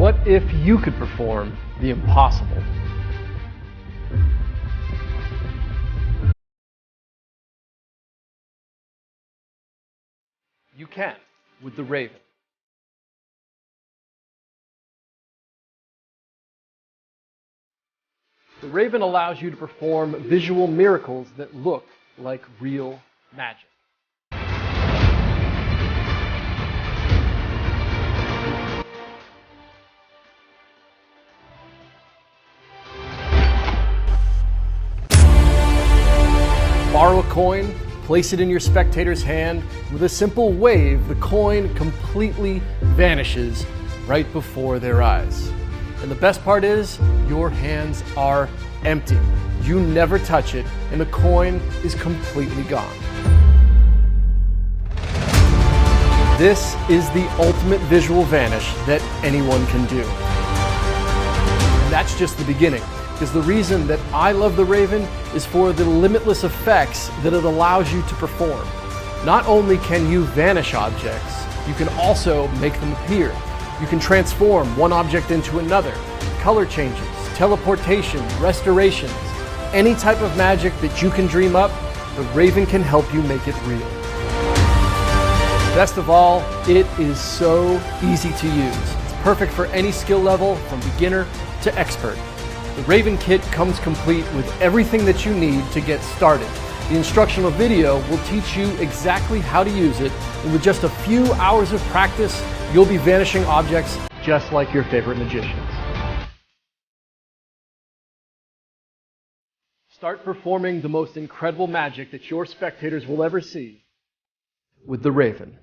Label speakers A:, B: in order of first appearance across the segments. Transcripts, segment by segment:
A: What if you could perform the impossible? You can with the Raven. The Raven allows you to perform visual miracles that look like real magic. Borrow a coin, place it in your spectator's hand. With a simple wave, the coin completely vanishes right before their eyes. And the best part is, your hands are empty. You never touch it, and the coin is completely gone. This is the ultimate visual vanish that anyone can do. And that's just the beginning, because the reason that I love the Raven is for the limitless effects that it allows you to perform. Not only can you vanish objects, you can also make them appear. You can transform one object into another, color changes, teleportation, restorations, any type of magic that you can dream up, the Raven can help you make it real. Best of all, it is so easy to use. It's perfect for any skill level, from beginner to expert. The Raven Kit comes complete with everything that you need to get started. The instructional video will teach you exactly how to use it, and with just a few hours of practice, you'll be vanishing objects just like your favorite magicians. Start performing the most incredible magic that your spectators will ever see with the Raven.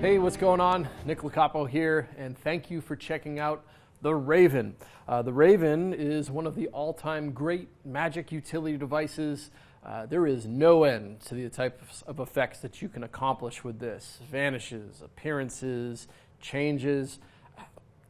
A: Hey, what's going on? Nick Locapo here, and thank you for checking out the Raven. The Raven is one of the all-time great magic utility devices. There is no end to the types of effects that you can accomplish with this. Vanishes, appearances, changes,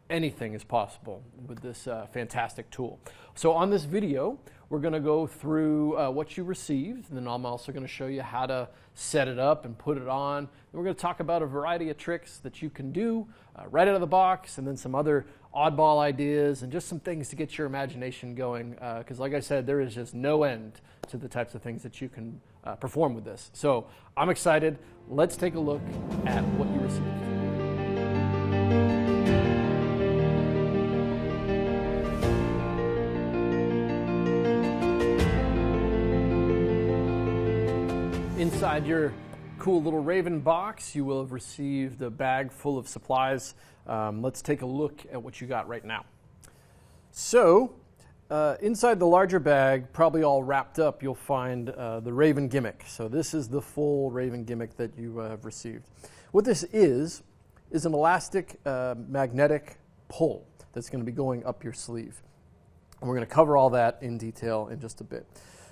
A: anything is possible with this fantastic tool. So on this video, we're going to go through what you received, and then I'm also going to show you how to set it up and put it on. And we're going to talk about a variety of tricks that you can do right out of the box, and then some other oddball ideas and just some things to get your imagination going, because like I said, there is just no end to the types of things that you can perform with this. So I'm excited. Let's take a look at what you received. Inside your cool little Raven box, you will have received a bag full of supplies. Let's take a look at what you got right now. So, inside the larger bag, probably all wrapped up, you'll find the Raven gimmick. So this is the full Raven gimmick that you have received. What this is an elastic magnetic pull that's going to be going up your sleeve. And we're going to cover all that in detail in just a bit.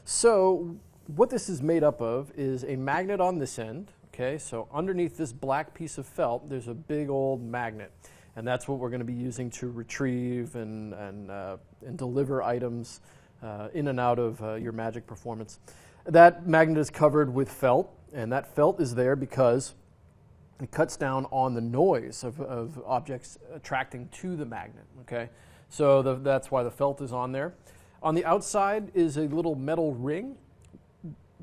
A: So, what this is made up of is a magnet on this end. Okay, so underneath this black piece of felt, there's a big old magnet, and that's what we're going to be using to retrieve and deliver items in and out of your magic performance. That magnet is covered with felt, and that felt is there because it cuts down on the noise of objects attracting to the magnet. Okay, so that's why the felt is on there. On the outside is a little metal ring.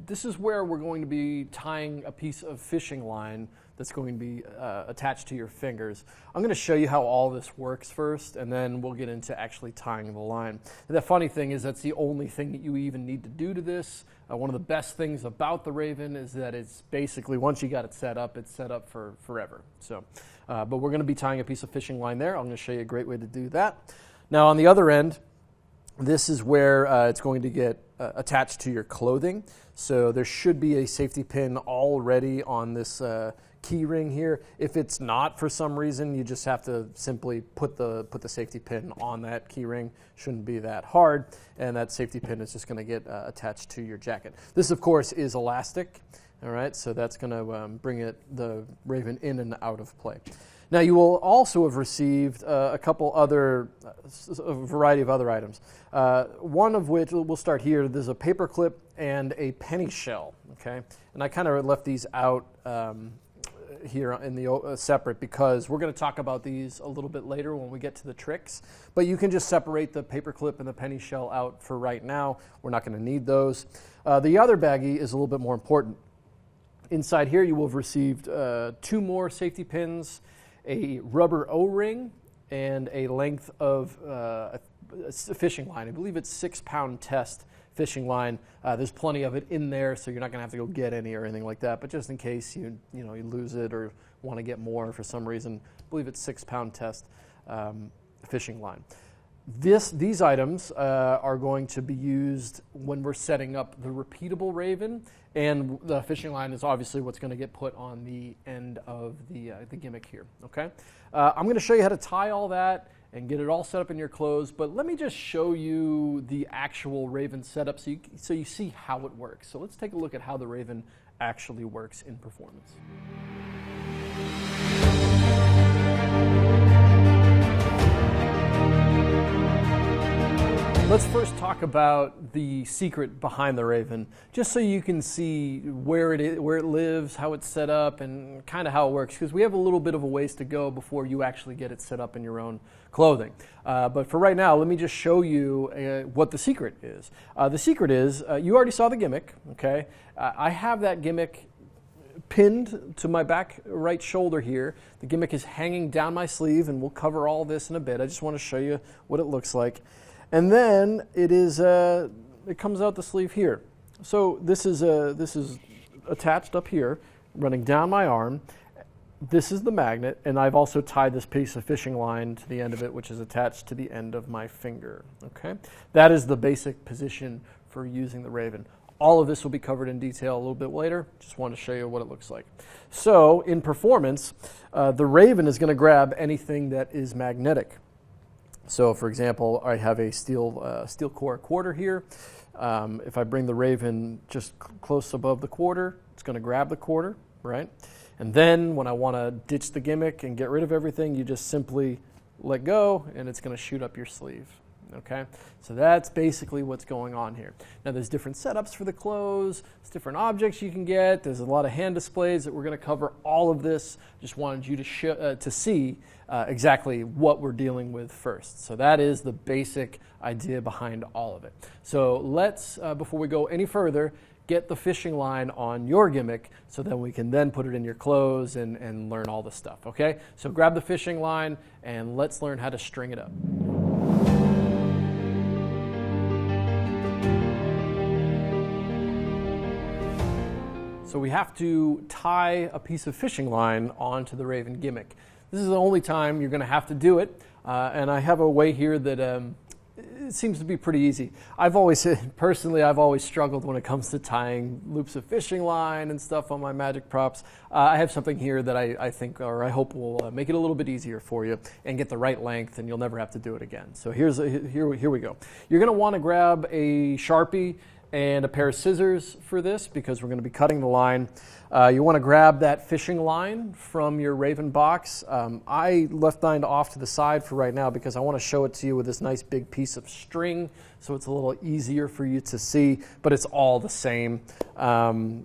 A: This is where we're going to be tying a piece of fishing line that's going to be attached to your fingers. I'm going to show you how all this works first, and then we'll get into actually tying the line. And the funny thing is that's the only thing that you even need to do to this. One of the best things about the Raven is that it's basically, once you got it set up, it's set up for forever. So, but we're going to be tying a piece of fishing line there. I'm going to show you a great way to do that. Now on the other end, this is where it's going to get attached to your clothing. So there should be a safety pin already on this key ring here. If it's not for some reason, you just have to simply put the safety pin on that key ring. Shouldn't be that hard, and that safety pin is just going to get attached to your jacket. This, of course, is elastic, All right, so that's going to bring the raven in and out of play. Now you will also have received a variety of other items. One of which, we'll start here, there's a paper clip and a penny shell, okay? And I kind of left these out here in the separate because we're going to talk about these a little bit later when we get to the tricks. But you can just separate the paper clip and the penny shell out for right now. We're not going to need those. The other baggie is a little bit more important. Inside here you will have received 2 more safety pins, a rubber O-ring, and a length of a fishing line. I believe it's 6-pound test fishing line. There's plenty of it in there, so you're not going to have to go get any or anything like that. But just in case you lose it or want to get more for some reason, I believe it's 6-pound test fishing line. These items are going to be used when we're setting up the repeatable raven, and the fishing line is obviously what's going to get put on the end of the gimmick here. Okay, I'm going to show you how to tie all that and get it all set up in your clothes, but let me just show you the actual raven setup so you see how it works. So let's take a look at how the raven actually works in performance. Let's first talk about the secret behind the raven, just so you can see where it lives, how it's set up, and kind of how it works, because we have a little bit of a ways to go before you actually get it set up in your own clothing. But for right now, let me just show you what the secret is. The secret is, you already saw the gimmick, okay? I have that gimmick pinned to my back right shoulder here. The gimmick is hanging down my sleeve, and we'll cover all this in a bit. I just want to show you what it looks like. And then it comes out the sleeve here. So this is attached up here, running down my arm. This is the magnet, and I've also tied this piece of fishing line to the end of it, which is attached to the end of my finger. Okay, that is the basic position for using the raven. All of this will be covered in detail a little bit later. Just wanted to show you what it looks like. So in performance, the raven is going to grab anything that is magnetic. So, for example, I have a steel core quarter here. If I bring the raven just close above the quarter, it's going to grab the quarter, right? And then when I want to ditch the gimmick and get rid of everything, you just simply let go, and it's going to shoot up your sleeve. Okay, so that's basically what's going on here. Now there's different setups for the clothes, there's different objects you can get, there's a lot of hand displays that we're going to cover all of this. Just wanted you to see exactly what we're dealing with first. So that is the basic idea behind all of it. So let's, before we go any further, get the fishing line on your gimmick so that we can then put it in your clothes and learn all the stuff, okay? So grab the fishing line and let's learn how to string it up. So we have to tie a piece of fishing line onto the raven gimmick. This is the only time you're going to have to do it, and I have a way here that it seems to be pretty easy. I've always struggled when it comes to tying loops of fishing line and stuff on my magic props. I have something here that I think, or I hope, will make it a little bit easier for you and get the right length, and you'll never have to do it again. So here we go. You're going to want to grab a Sharpie and a pair of scissors for this because we're going to be cutting the line. You want to grab that fishing line from your raven box. I left mine off to the side for right now because I want to show it to you with this nice big piece of string so it's a little easier for you to see, but it's all the same. And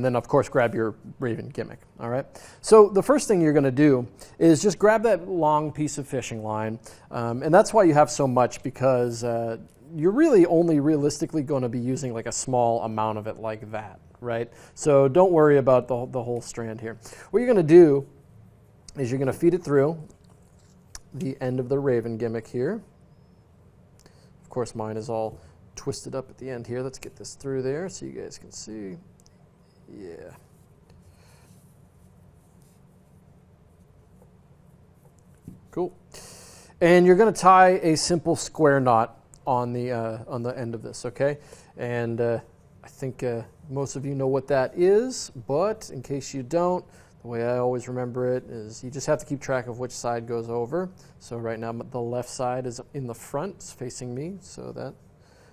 A: then, of course, grab your raven gimmick, all right? So the first thing you're going to do is just grab that long piece of fishing line, and that's why you have so much, because you're really only realistically going to be using like a small amount of it like that, right? So don't worry about the whole strand here. What you're going to do is you're going to feed it through the end of the raven gimmick here. Of course, mine is all twisted up at the end here. Let's get this through there so you guys can see. Yeah. Cool. And you're going to tie a simple square knot on the end of this, okay? And I think most of you know what that is, but in case you don't, the way I always remember it is you just have to keep track of which side goes over. So right now the left side is in the front, it's facing me, so that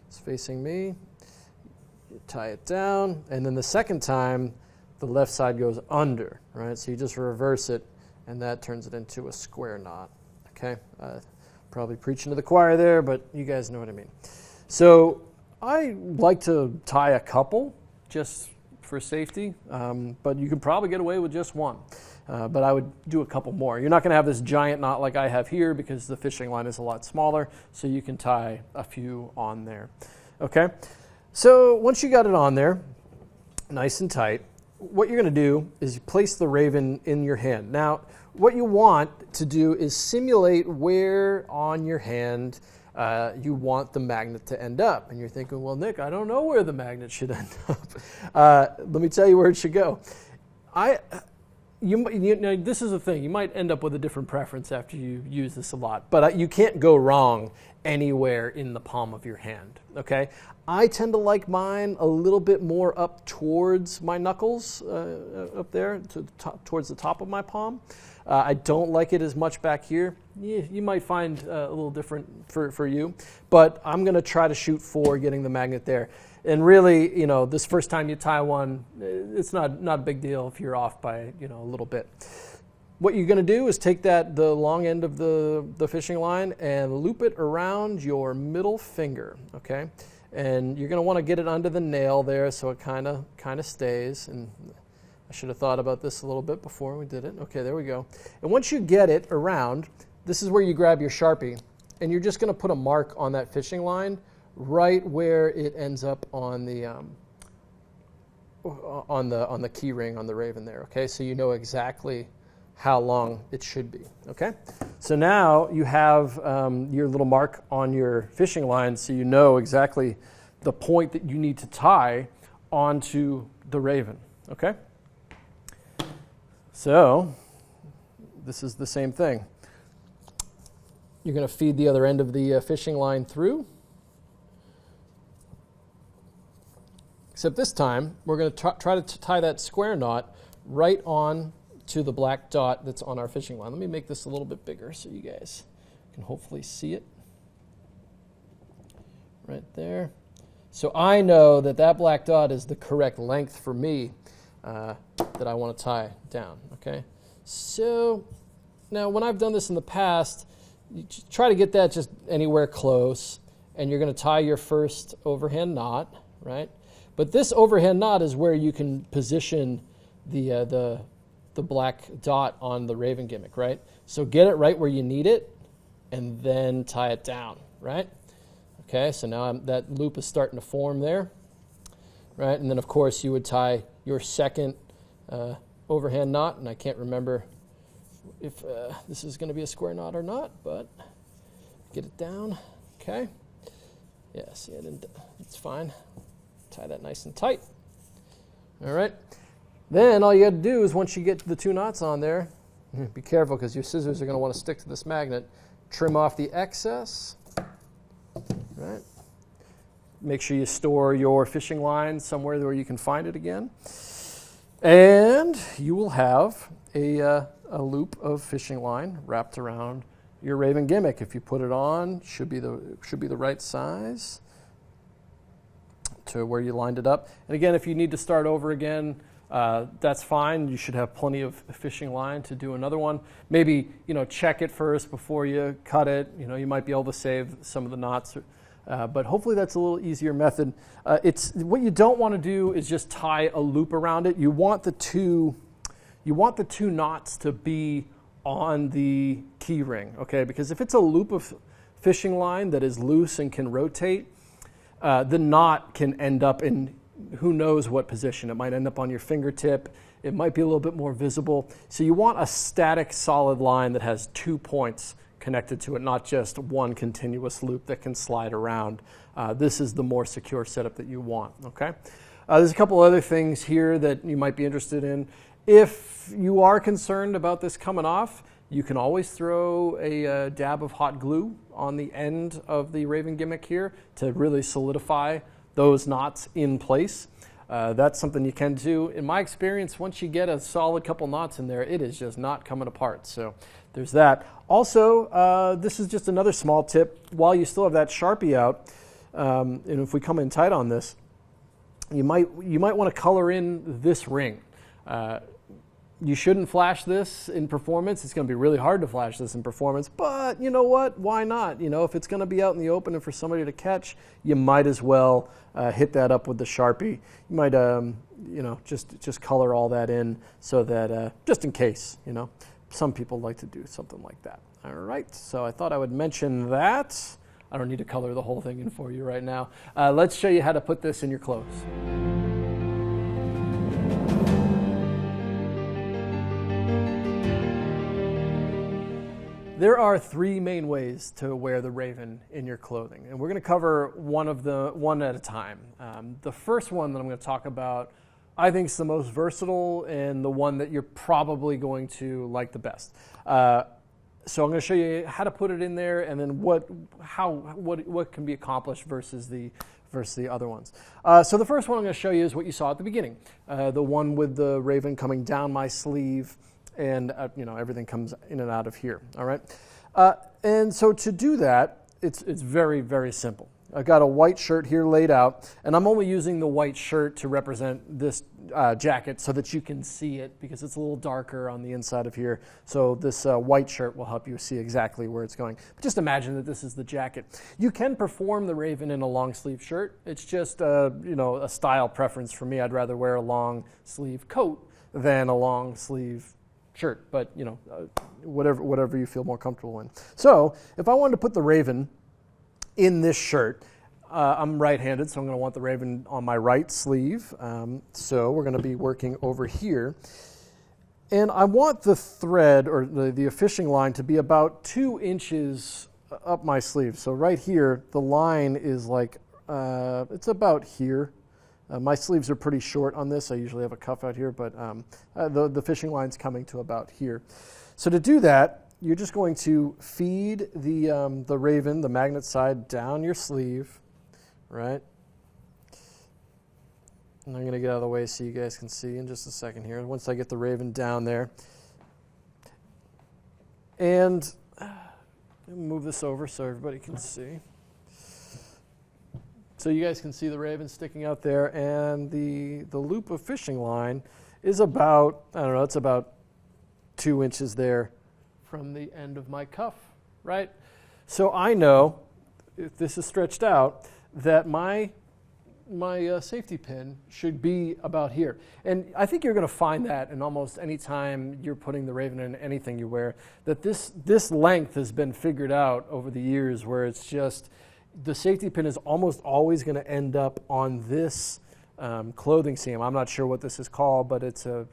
A: is facing me. You tie it down, and then the second time, the left side goes under, right? So you just reverse it, and that turns it into a square knot, okay? Probably preaching to the choir there, but you guys know what I mean. So I like to tie a couple just for safety, but you could probably get away with just one. But I would do a couple more. You're not going to have this giant knot like I have here because the fishing line is a lot smaller, so you can tie a few on there. Okay? So once you got it on there, nice and tight, what you're going to do is you place the Raven in your hand. Now, what you want to do is simulate where on your hand you want the magnet to end up. And you're thinking, well, Nick, I don't know where the magnet should end up. Let me tell you where it should go. You know, this is the thing. You might end up with a different preference after you use this a lot, but you can't go wrong anywhere in the palm of your hand, okay? I tend to like mine a little bit more up towards my knuckles, up there, towards the top of my palm. I don't like it as much back here. You might find a little different for you, but I'm going to try to shoot for getting the magnet there. And really, you know, this first time you tie one, it's not a big deal if you're off by, you know, a little bit. What you're going to do is take the long end of the fishing line and loop it around your middle finger, okay? And you're going to want to get it under the nail there so it kind of stays. And I should have thought about this a little bit before we did it. Okay, there we go. And once you get it around, this is where you grab your Sharpie, and you're just going to put a mark on that fishing line right where it ends up on the key ring on the Raven there, okay? So you know exactly how long it should be, okay? So now you have your little mark on your fishing line, so you know exactly the point that you need to tie onto the Raven, okay? So this is the same thing. You're going to feed the other end of the fishing line through. Except this time, we're going to try to tie that square knot right on to the black dot that's on our fishing line. Let me make this a little bit bigger so you guys can hopefully see it. Right there. So I know that black dot is the correct length for me that I want to tie down, okay? So now when I've done this in the past, you try to get that just anywhere close, and you're going to tie your first overhand knot, right? But this overhand knot is where you can position the black dot on the Raven gimmick, right? So get it right where you need it, and then tie it down, right? Okay, so now that loop is starting to form there, right? And then, of course, you would tie your second overhand knot, and I can't remember if this is going to be a square knot or not, but get it down, okay? Yeah, see, it's fine. Tie that nice and tight. All right. Then all you got to do is once you get the two knots on there, be careful because your scissors are going to want to stick to this magnet. Trim off the excess. Right. Make sure you store your fishing line somewhere where you can find it again. And you will have a loop of fishing line wrapped around your Raven gimmick. If you put it on, should be the right size to where you lined it up. And again, if you need to start over again, that's fine. You should have plenty of fishing line to do another one. Maybe, check it first before you cut it. You might be able to save some of the knots, but hopefully that's a little easier method. What you don't want to do is just tie a loop around it. You want the two knots to be on the key ring, okay? Because if it's a loop of fishing line that is loose and can rotate, the knot can end up in who knows what position. It might end up on your fingertip. It might be a little bit more visible. So you want a static, solid line that has 2 points connected to it, not just one continuous loop that can slide around. This is the more secure setup that you want, okay? There's a couple other things here that you might be interested in. If you are concerned about this coming off, you can always throw a dab of hot glue on the end of the Raven gimmick here to really solidify those knots in place. That's something you can do. In my experience, once you get a solid couple knots in there, it is just not coming apart. So there's that. Also, this is just another small tip. While you still have that Sharpie out, and if we come in tight on this, you might want to color in this ring. You shouldn't flash this in performance. It's going to be really hard to flash this in performance, but you know what? Why not? You know, if it's going to be out in the open and for somebody to catch, you might as well hit that up with the Sharpie. You might, you know, just color all that in so that just in case, you know, some people like to do something like that. All right, so I thought I would mention that. I don't need to color the whole thing in for you right now. Let's show you how to put this in your clothes. There are three main ways to wear the Raven in your clothing, and we're going to cover one at a time. The first one that I'm going to talk about, I think, is the most versatile and the one that you're probably going to like the best. So I'm going to show you how to put it in there, and then what can be accomplished versus the other ones. So the first one I'm going to show you is what you saw at the beginning, the one with the Raven coming down my sleeve. And you know, everything comes in and out of here. All right, and so to do that, it's very, very simple. I've got a white shirt here laid out, and I'm only using the white shirt to represent this jacket so that you can see it, because it's a little darker on the inside of here. So this white shirt will help you see exactly where it's going. But just imagine that this is the jacket. You can perform the Raven in a long sleeve shirt. It's just you know, a style preference for me. I'd rather wear a long sleeve coat than a long sleeve shirt, but you know, whatever you feel more comfortable in. So if I wanted to put the Raven in this shirt, I'm right-handed, so I'm going to want the Raven on my right sleeve. So we're going to be working over here, and I want the thread or the fishing line to be about 2 inches up my sleeve. So right here, the line is like it's about here. My sleeves are pretty short on this. I usually have a cuff out here, but the fishing line's coming to about here. So to do that, you're just going to feed the Raven, the magnet side, down your sleeve, right? And I'm going to get out of the way so you guys can see in just a second here. Once I get the Raven down there. And move this over so everybody can see. So you guys can see the Raven sticking out there, and the loop of fishing line is about, I don't know, it's about 2 inches there from the end of my cuff, right? So I know, if this is stretched out, that my safety pin should be about here. And I think you're going to find that in almost any time you're putting the Raven in anything you wear, that this length has been figured out over the years, where it's just, the safety pin is almost always going to end up on this clothing seam. I'm not sure what this is called, but it's this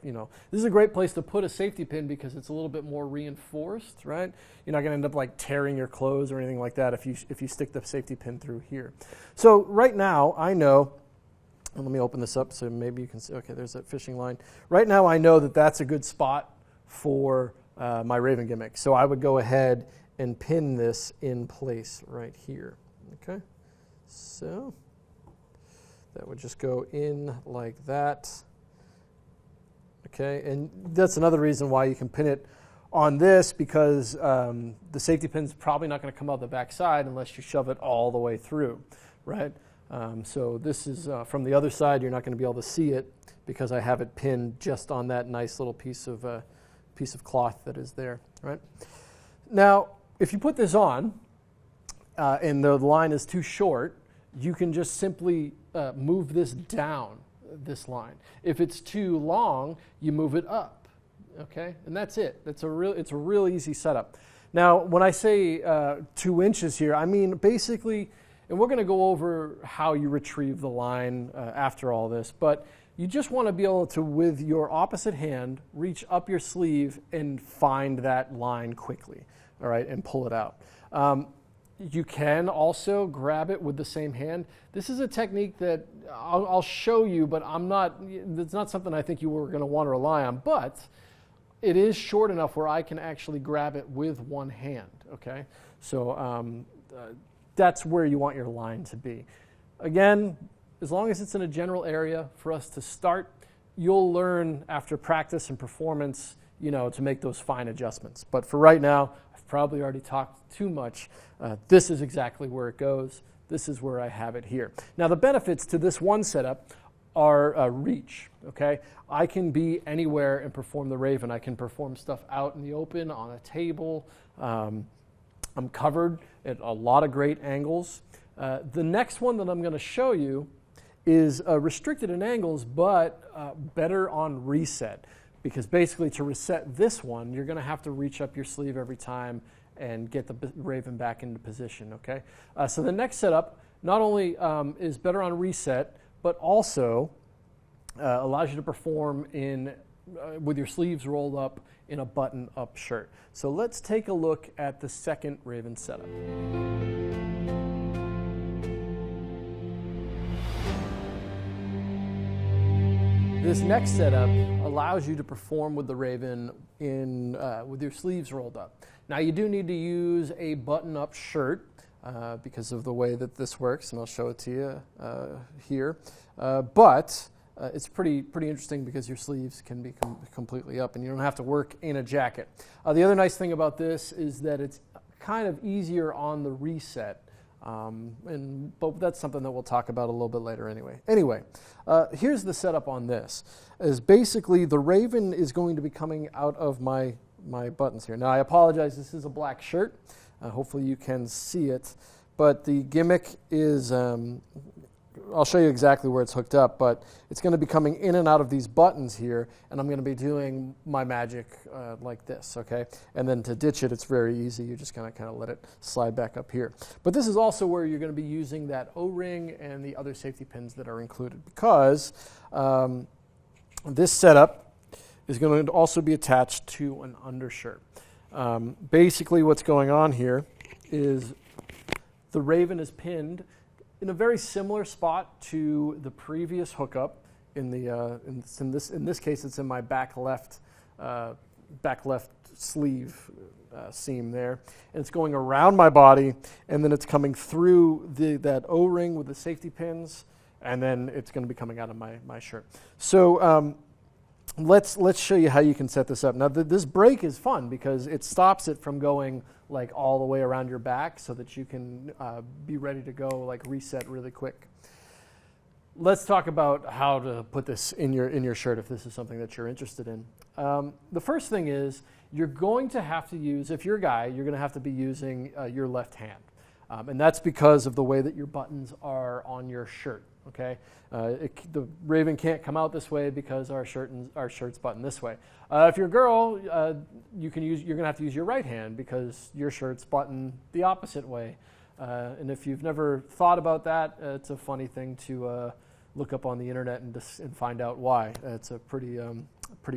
A: is a great place to put a safety pin because it's a little bit more reinforced, right? You're not going to end up like tearing your clothes or anything like that if you stick the safety pin through here. So right now I know, and let me open this up so maybe you can see, okay, there's that fishing line. Right now I know that that's a good spot for my Raven gimmick. So I would go ahead and pin this in place right here. Okay, so that would just go in like that. Okay, and that's another reason why you can pin it on this, because the safety pin's probably not going to come out the back side unless you shove it all the way through, right? So this is from the other side, you're not going to be able to see it because I have it pinned just on that nice little piece of cloth that is there, right? Now, if you put this on, and the line is too short, you can just simply move this down this line. If it's too long, you move it up, okay? And that's it. It's a real easy setup. Now, when I say 2 inches here, I mean basically, and we're going to go over how you retrieve the line after all this, but you just want to be able to, with your opposite hand, reach up your sleeve and find that line quickly, all right, and pull it out. You can also grab it with the same hand. This is a technique that I'll show you, but it's not something I think you were going to want to rely on, but it is short enough where I can actually grab it with one hand, okay? So that's where you want your line to be. Again, as long as it's in a general area for us to start, you'll learn after practice and performance, to make those fine adjustments. But for right now, I've probably already talked too much. This is exactly where it goes. This is where I have it here. Now, the benefits to this one setup our reach, okay? I can be anywhere and perform the Raven. I can perform stuff out in the open, on a table. I'm covered at a lot of great angles. The next one that I'm going to show you is restricted in angles, but better on reset. Because basically to reset this one, you're going to have to reach up your sleeve every time and get the Raven back into position, okay? So the next setup not only is better on reset, but also allows you to perform with your sleeves rolled up in a button-up shirt. So let's take a look at the second Raven setup. This next setup allows you to perform with the Raven with your sleeves rolled up. Now you do need to use a button-up shirt because of the way that this works, and I'll show it to you here. But it's pretty interesting because your sleeves can be completely up, and you don't have to work in a jacket. The other nice thing about this is that it's kind of easier on the reset. But that's something that we'll talk about a little bit later anyway. Anyway, here's the setup on this. Is basically the Raven is going to be coming out of my buttons here. Now I apologize, this is a black shirt. Hopefully you can see it. But the gimmick is, I'll show you exactly where it's hooked up, but it's going to be coming in and out of these buttons here, and I'm going to be doing my magic like this, okay? And then to ditch it, it's very easy. You're just going to kind of let it slide back up here. But this is also where you're going to be using that O-ring and the other safety pins that are included, because this setup is going to also be attached to an undershirt. Basically what's going on here is the Raven is pinned in a very similar spot to the previous hookup. In this case, it's in my back left sleeve seam there, and it's going around my body, and then it's coming through that O-ring with the safety pins, and then it's going to be coming out of my shirt. So let's show you how you can set this up. Now this break is fun because it stops it from going like all the way around your back, so that you can be ready to go, like reset really quick. Let's talk about how to put this in your shirt if this is something that you're interested in. The first thing is you're going to have to use, if you're a guy, you're going to have to be using your left hand. And that's because of the way that your buttons are on your shirt. Okay, the Raven can't come out this way because our shirt's buttoned this way. If you're a girl, you're going to have to use your right hand because your shirt's buttoned the opposite way. And if you've never thought about that, it's a funny thing to look up on the internet and find out why. It's a pretty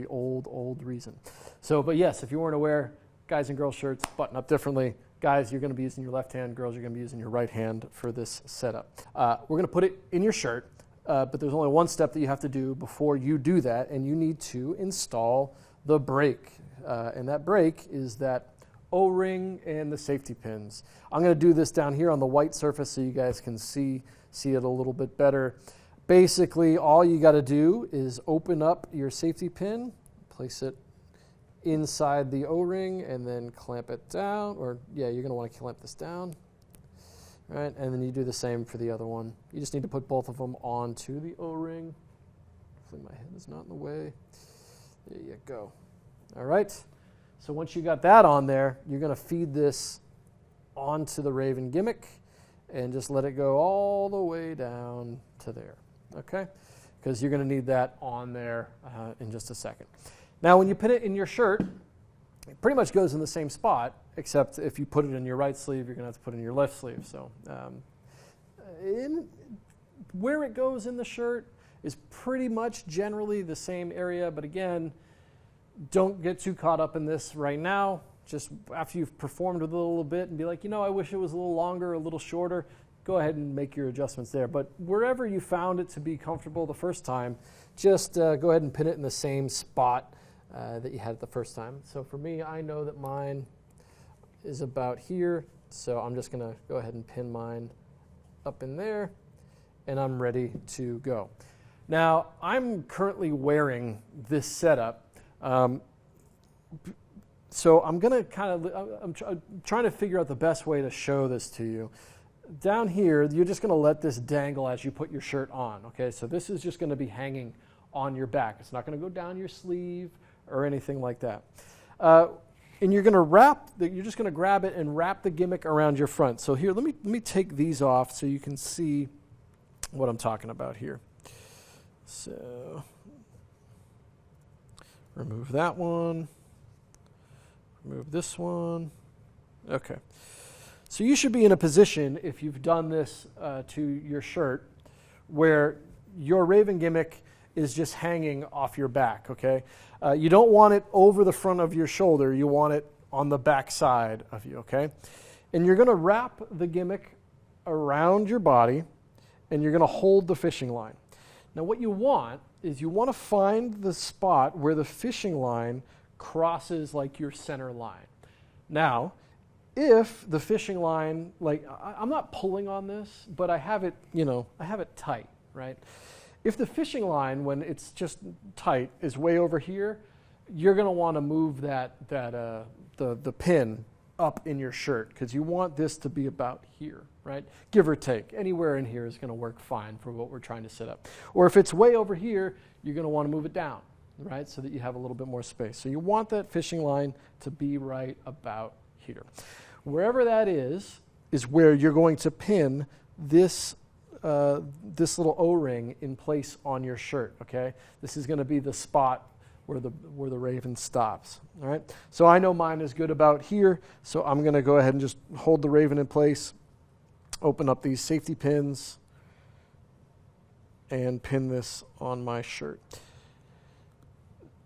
A: old reason. So, but yes, if you weren't aware, guys and girls shirts button up differently. Guys, you're going to be using your left hand. Girls, you're going to be using your right hand for this setup. We're going to put it in your shirt, but there's only one step that you have to do before you do that, and you need to install the brake. And that brake is that O-ring and the safety pins. I'm going to do this down here on the white surface so you guys can see it a little bit better. Basically, all you got to do is open up your safety pin, place it inside the O-ring, and then clamp it down, or yeah, you're going to want to clamp this down, right? And then you do the same for the other one. You just need to put both of them onto the O-ring. Hopefully my head is not in the way. There you go. All right. So once you got that on there, you're going to feed this onto the Raven gimmick and just let it go all the way down to there, okay? Because you're going to need that on there in just a second. Now, when you put it in your shirt, it pretty much goes in the same spot, except if you put it in your right sleeve, you're going to have to put it in your left sleeve. So where it goes in the shirt is pretty much generally the same area, but again, don't get too caught up in this right now. Just after you've performed with it a little bit and be like, I wish it was a little longer, a little shorter, go ahead and make your adjustments there. But wherever you found it to be comfortable the first time, just go ahead and pin it in the same spot that you had it the first time. So for me, I know that mine is about here, so I'm just going to go ahead and pin mine up in there, and I'm ready to go. Now, I'm currently wearing this setup, so I'm going to I'm trying to figure out the best way to show this to you. down here, you're just going to let this dangle as you put your shirt on, okay? So this is just going to be hanging on your back. It's not going to go down your sleeve or anything like that. And you're going to you're just going to grab it and wrap the gimmick around your front. So here, let me take these off so you can see what I'm talking about here. So remove that one, remove this one. Okay. So you should be in a position, if you've done this to your shirt, where your Raven gimmick is just hanging off your back, okay? You don't want it over the front of your shoulder. You want it on the back side of you, okay? And you're going to wrap the gimmick around your body, and you're going to hold the fishing line. Now what you want is you want to find the spot where the fishing line crosses like your center line. Now, if the fishing line, like I'm not pulling on this, but I have it, I have it tight, right? If the fishing line, when it's just tight, is way over here, you're going to want to move the pin up in your shirt because you want this to be about here, right? Give or take. Anywhere in here is going to work fine for what we're trying to set up. Or if it's way over here, you're going to want to move it down, right? So that you have a little bit more space. So you want that fishing line to be right about here. Wherever that is where you're going to pin this little O-ring in place on your shirt, okay? This is going to be the spot where the Raven stops, all right? So I know mine is good about here, so I'm going to go ahead and just hold the Raven in place, open up these safety pins, and pin this on my shirt.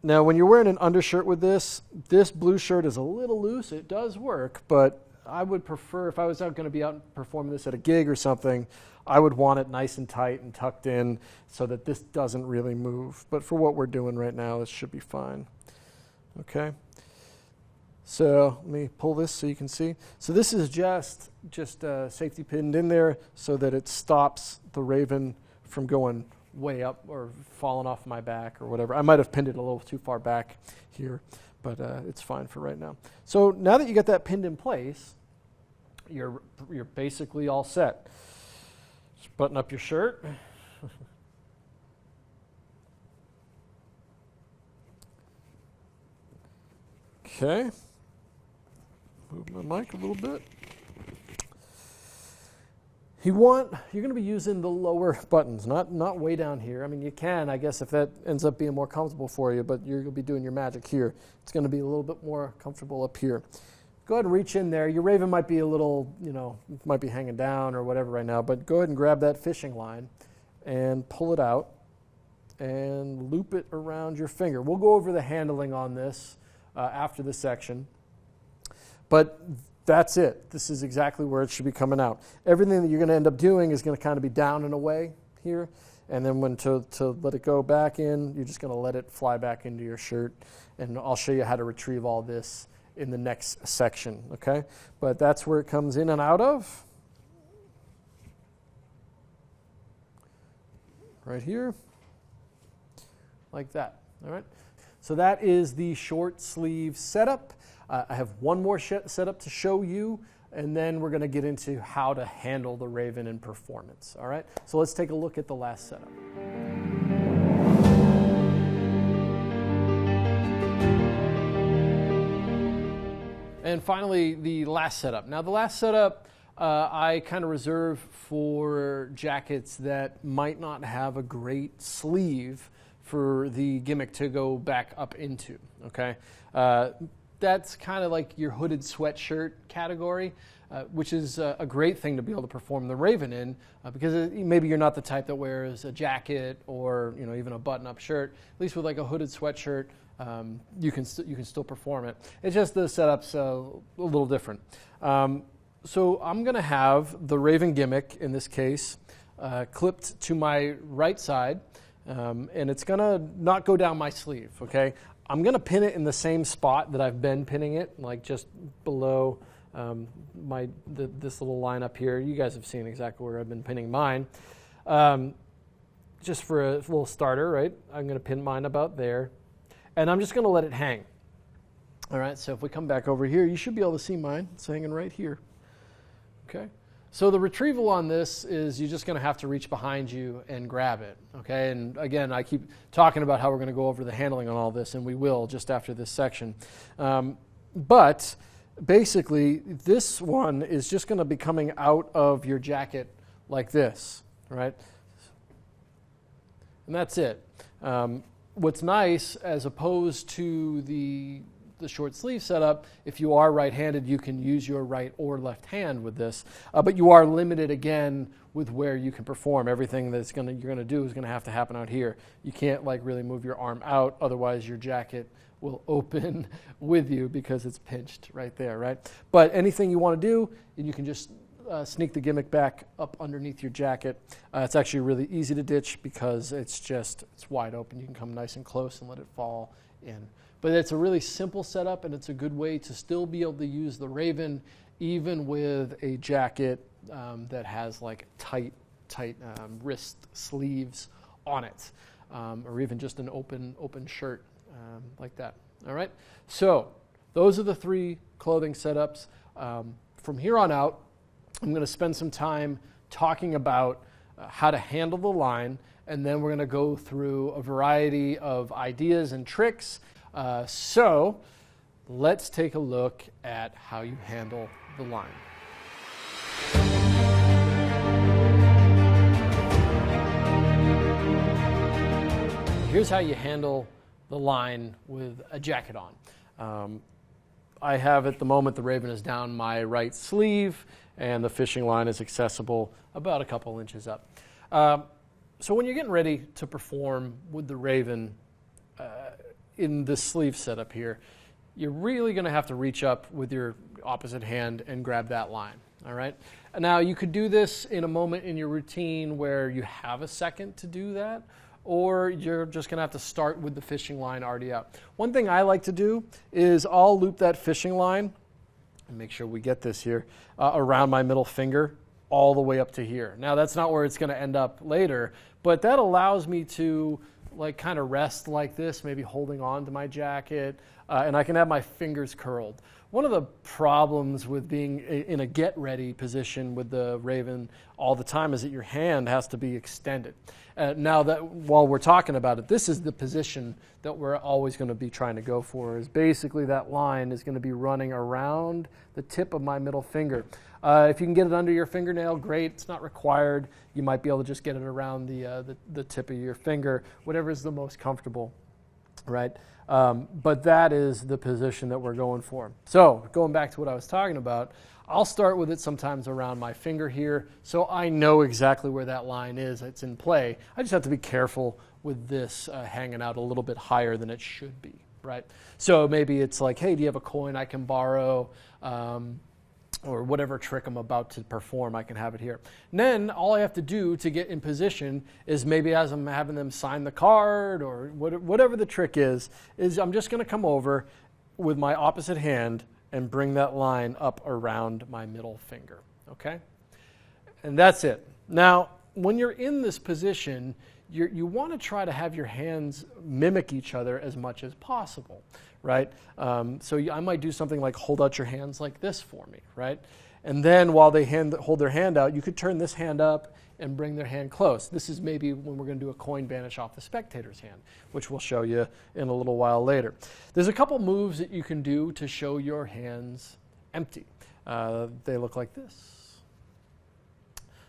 A: Now, when you're wearing an undershirt with this blue shirt is a little loose. It does work, but I would prefer, if I was going to be out performing this at a gig or something, I would want it nice and tight and tucked in so that this doesn't really move. But for what we're doing right now, this should be fine. Okay. So let me pull this so you can see. So this is just safety pinned in there so that it stops the Raven from going way up or falling off my back or whatever. I might have pinned it a little too far back here, but it's fine for right now. So now that you got that pinned in place, you're basically all set. Just button up your shirt. Okay. Move my mic a little bit. You're going to be using the lower buttons, not way down here. I mean, you can, I guess, if that ends up being more comfortable for you, but you're going to be doing your magic here. It's going to be a little bit more comfortable up here. Go ahead and reach in there. Your Raven might be a little, might be hanging down or whatever right now, but go ahead and grab that fishing line and pull it out and loop it around your finger. We'll go over the handling on this after this section, but that's it. This is exactly where it should be coming out. Everything that you're going to end up doing is going to kind of be down and away here, and then when to let it go back in, you're just going to let it fly back into your shirt, and I'll show you how to retrieve all this in the next section, okay? But that's where it comes in and out of. Right here, like that, all right? So that is the short sleeve setup. I have one more setup to show you, and then we're going to get into how to handle the Raven in performance, all right? So let's take a look at the last setup. And finally, the last setup. Now, the last setup I kind of reserve for jackets that might not have a great sleeve for the gimmick to go back up into, okay? That's kind of like your hooded sweatshirt category, which is a great thing to be able to perform the Raven in, because maybe you're not the type that wears a jacket or even a button-up shirt. At least with like a hooded sweatshirt, you can still perform it. It's just the setup's a little different. So I'm going to have the Raven gimmick in this case clipped to my right side, and it's going to not go down my sleeve. Okay. I'm going to pin it in the same spot that I've been pinning it, like just below this little line up here. You guys have seen exactly where I've been pinning mine. Just for a little starter, right? I'm going to pin mine about there, and I'm just going to let it hang. All right, so if we come back over here, you should be able to see mine. It's hanging right here. Okay, So the retrieval on this is you're just going to have to reach behind you and grab it, okay? And again, I keep talking about how we're going to go over the handling on all this, and we will just after this section. But basically, this one is just going to be coming out of your jacket like this, right? And that's it. What's nice, as opposed to the short sleeve setup, if you are right-handed, you can use your right or left hand with this, but you are limited again with where you can perform. Everything that's you're gonna do is gonna have to happen out here. You can't like really move your arm out, otherwise your jacket will open with you because it's pinched right there, right? But anything you want to do, you can just sneak the gimmick back up underneath your jacket. It's actually really easy to ditch because it's wide open. You can come nice and close and let it fall in. But it's a really simple setup, and it's a good way to still be able to use the Raven even with a jacket that has like tight wrist sleeves on it, or even just an open shirt like that. All right, so those are the 3 clothing setups. From here on out, I'm going to spend some time talking about how to handle the line, and then we're going to go through a variety of ideas and tricks. So let's take a look at how you handle the line. Here's how you handle the line with a jacket on. I have at the moment the Raven is down my right sleeve, and the fishing line is accessible about a couple inches up. So when you're getting ready to perform with the Raven in this sleeve setup here, you're really going to have to reach up with your opposite hand and grab that line, all right? Now, you could do this in a moment in your routine where you have a second to do that, or you're just going to have to start with the fishing line already out. One thing I like to do is I'll loop that fishing line, and make sure we get this here, around my middle finger all the way up to here. Now, that's not where it's going to end up later, but that allows me to like kind of rest like this, maybe holding on to my jacket, and I can have my fingers curled. One of the problems with being in a get-ready position with the Raven all the time is that your hand has to be extended. Now that while we're talking about it, this is the position that we're always going to be trying to go for, is basically that line is going to be running around the tip of my middle finger. If you can get it under your fingernail, great. It's not required. You might be able to just get it around the tip of your finger, whatever is the most comfortable, right? But that is the position that we're going for. So going back to what I was talking about, I'll start with it sometimes around my finger here, so I know exactly where that line is. It's in play. I just have to be careful with this hanging out a little bit higher than it should be, right? So maybe it's like, hey, do you have a coin I can borrow? Or whatever trick I'm about to perform, I can have it here. And then all I have to do to get in position is maybe as I'm having them sign the card or whatever the trick is I'm just going to come over with my opposite hand and bring that line up around my middle finger, okay? And that's it. Now, when you're in this position, you want to try to have your hands mimic each other as much as possible, right? So I might do something like hold out your hands like this for me, right? And then while they hold their hand out, you could turn this hand up and bring their hand close. This is maybe when we're going to do a coin banish off the spectator's hand, which we'll show you in a little while later. There's a couple moves that you can do to show your hands empty. They look like this.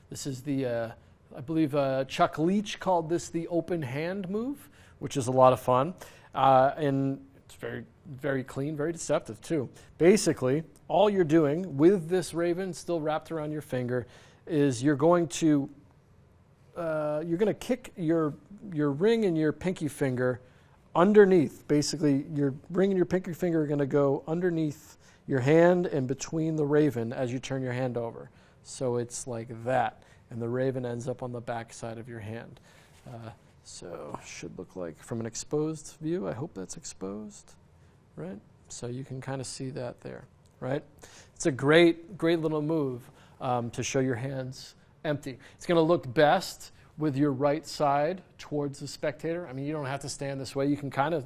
A: This is the, I believe Chuck Leach called this the open hand move, which is a lot of fun. And it's very, very clean, very deceptive too. Basically, all you're doing with this Raven still wrapped around your finger is you're going to kick your ring and your pinky finger underneath. Basically, your ring and your pinky finger are going to go underneath your hand and between the Raven as you turn your hand over. So it's like that, and the Raven ends up on the back side of your hand. So should look like from an exposed view. I hope that's exposed, right? So you can kind of see that there, right? It's a great little move to show your hands empty. It's going to look best with your right side towards the spectator. I mean, you don't have to stand this way. You can kind of,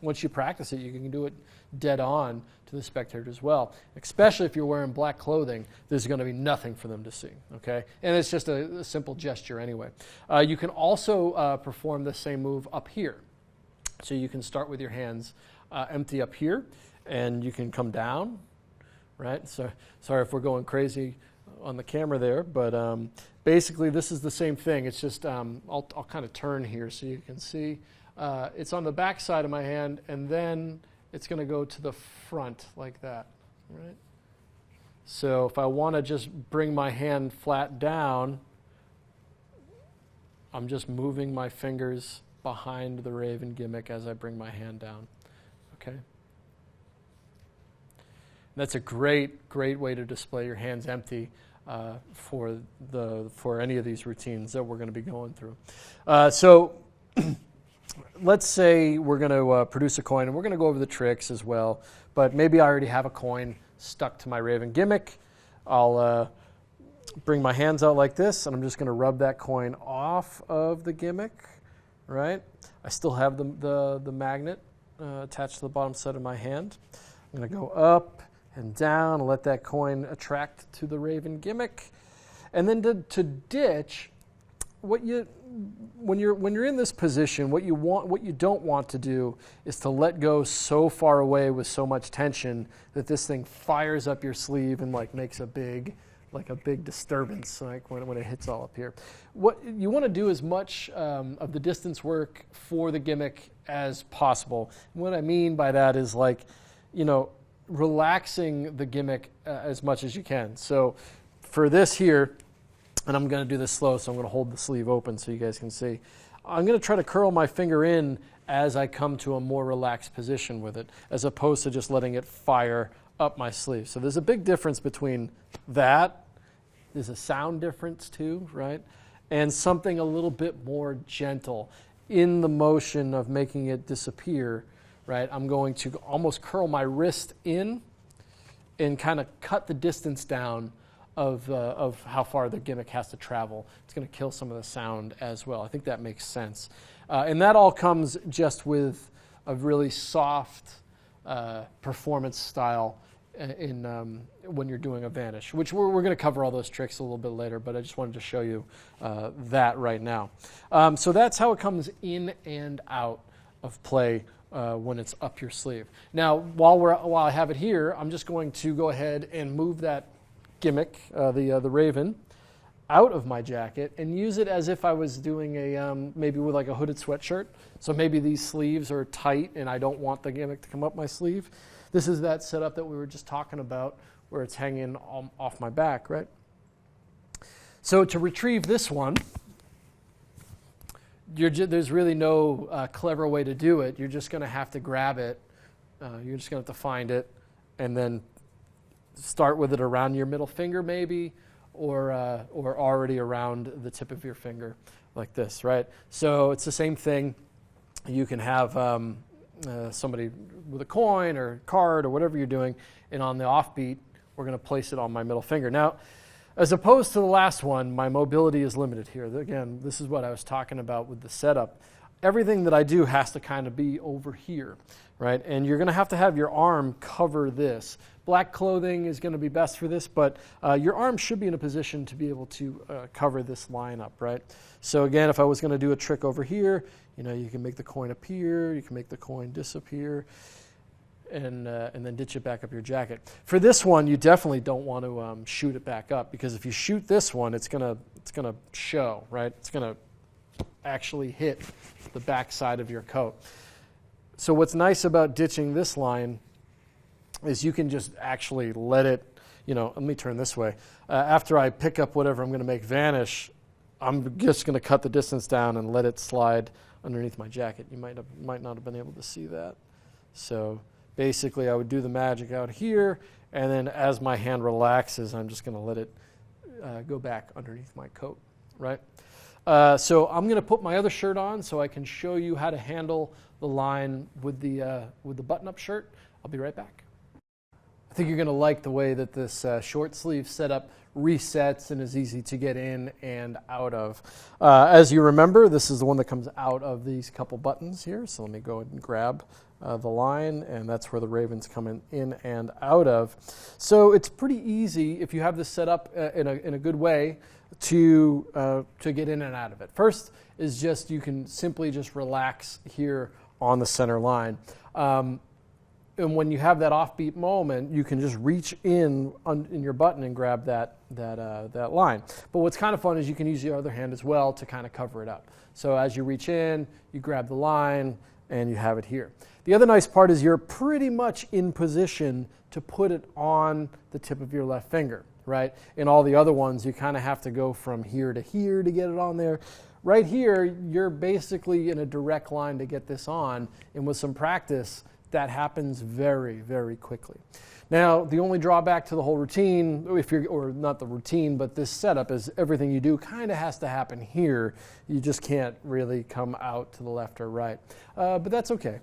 A: once you practice it, you can do it dead on to the spectator as well. Especially if you're wearing black clothing, there's going to be nothing for them to see, okay? And it's just a simple gesture anyway. You can also perform the same move up here. So you can start with your hands empty up here, and you can come down, right? So sorry if we're going crazy on the camera there, but basically this is the same thing. It's just, I'll kind of turn here so you can see. It's on the back side of my hand, and then it's going to go to the front like that, right? So if I want to just bring my hand flat down, I'm just moving my fingers behind the Raven gimmick as I bring my hand down, okay? That's a great way to display your hands empty for any of these routines that we're going to be going through. So let's say we're going to produce a coin, and we're going to go over the tricks as well, but maybe I already have a coin stuck to my Raven gimmick. I'll bring my hands out like this, and I'm just going to rub that coin off of the gimmick, right? I still have the magnet attached to the bottom side of my hand. I'm going to go up and down and let that coin attract to the Raven gimmick. And then to ditch, when you're in this position, what you don't want to do is to let go so far away with so much tension that this thing fires up your sleeve and like makes a big disturbance, like when it hits all up here. What you want to do as much of the distance work for the gimmick as possible. And what I mean by that is relaxing the gimmick as much as you can. So for this here, and I'm going to do this slow, so I'm going to hold the sleeve open so you guys can see. I'm going to try to curl my finger in as I come to a more relaxed position with it, as opposed to just letting it fire up my sleeve. So there's a big difference between that. There's a sound difference too, right? And something a little bit more gentle in the motion of making it disappear, right? I'm going to almost curl my wrist in and kind of cut the distance down of how far the gimmick has to travel. It's going to kill some of the sound as well. I think that makes sense. And that all comes just with a really soft performance style when you're doing a vanish, which we're going to cover all those tricks a little bit later, but I just wanted to show you that right now. So that's how it comes in and out of play when it's up your sleeve. Now, while I have it here, I'm just going to go ahead and move that gimmick, the Raven, out of my jacket and use it as if I was doing maybe with like a hooded sweatshirt. So maybe these sleeves are tight and I don't want the gimmick to come up my sleeve. This is that setup that we were just talking about where it's hanging off my back, right? So to retrieve this one, there's really no clever way to do it. You're just going to have to grab it. You're just going to have to find it and then start with it around your middle finger maybe, or already around the tip of your finger like this, right? So it's the same thing. You can have somebody with a coin or card or whatever you're doing, and on the offbeat, we're going to place it on my middle finger. Now, as opposed to the last one, my mobility is limited here. Again, this is what I was talking about with the setup. Everything that I do has to kind of be over here, right? And you're going to have your arm cover this. Black clothing is going to be best for this, but your arm should be in a position to be able to cover this line up, right? So again, if I was going to do a trick over here, you can make the coin appear, you can make the coin disappear, and then ditch it back up your jacket. For this one, you definitely don't want to shoot it back up, because if you shoot this one, it's gonna show, right? It's gonna actually hit the back side of your coat. So what's nice about ditching this line is you can just actually let it, let me turn this way. After I pick up whatever I'm going to make vanish, I'm just going to cut the distance down and let it slide underneath my jacket. You might not have been able to see that. So basically I would do the magic out here, and then as my hand relaxes, I'm just going to let it go back underneath my coat, right? So I'm going to put my other shirt on so I can show you how to handle the line with the button-up shirt. I'll be right back. I think you're going to like the way that this short sleeve setup resets and is easy to get in and out of. As you remember, this is the one that comes out of these couple buttons here. So let me go ahead and grab the line, and that's where the Raven's coming in and out of. So it's pretty easy if you have this set up in a good way to get in and out of it. First is just you can simply just relax here on the center line. And when you have that offbeat moment, you can just reach in your button and grab that line. But what's kind of fun is you can use your other hand as well to kind of cover it up. So as you reach in, you grab the line, and you have it here. The other nice part is you're pretty much in position to put it on the tip of your left finger, right? In all the other ones, you kind of have to go from here to get it on there. Right here, you're basically in a direct line to get this on, and with some practice, that happens very, very quickly. Now, the only drawback to the whole routine, or not the routine, but this setup is everything you do kind of has to happen here. You just can't really come out to the left or right. But that's okay.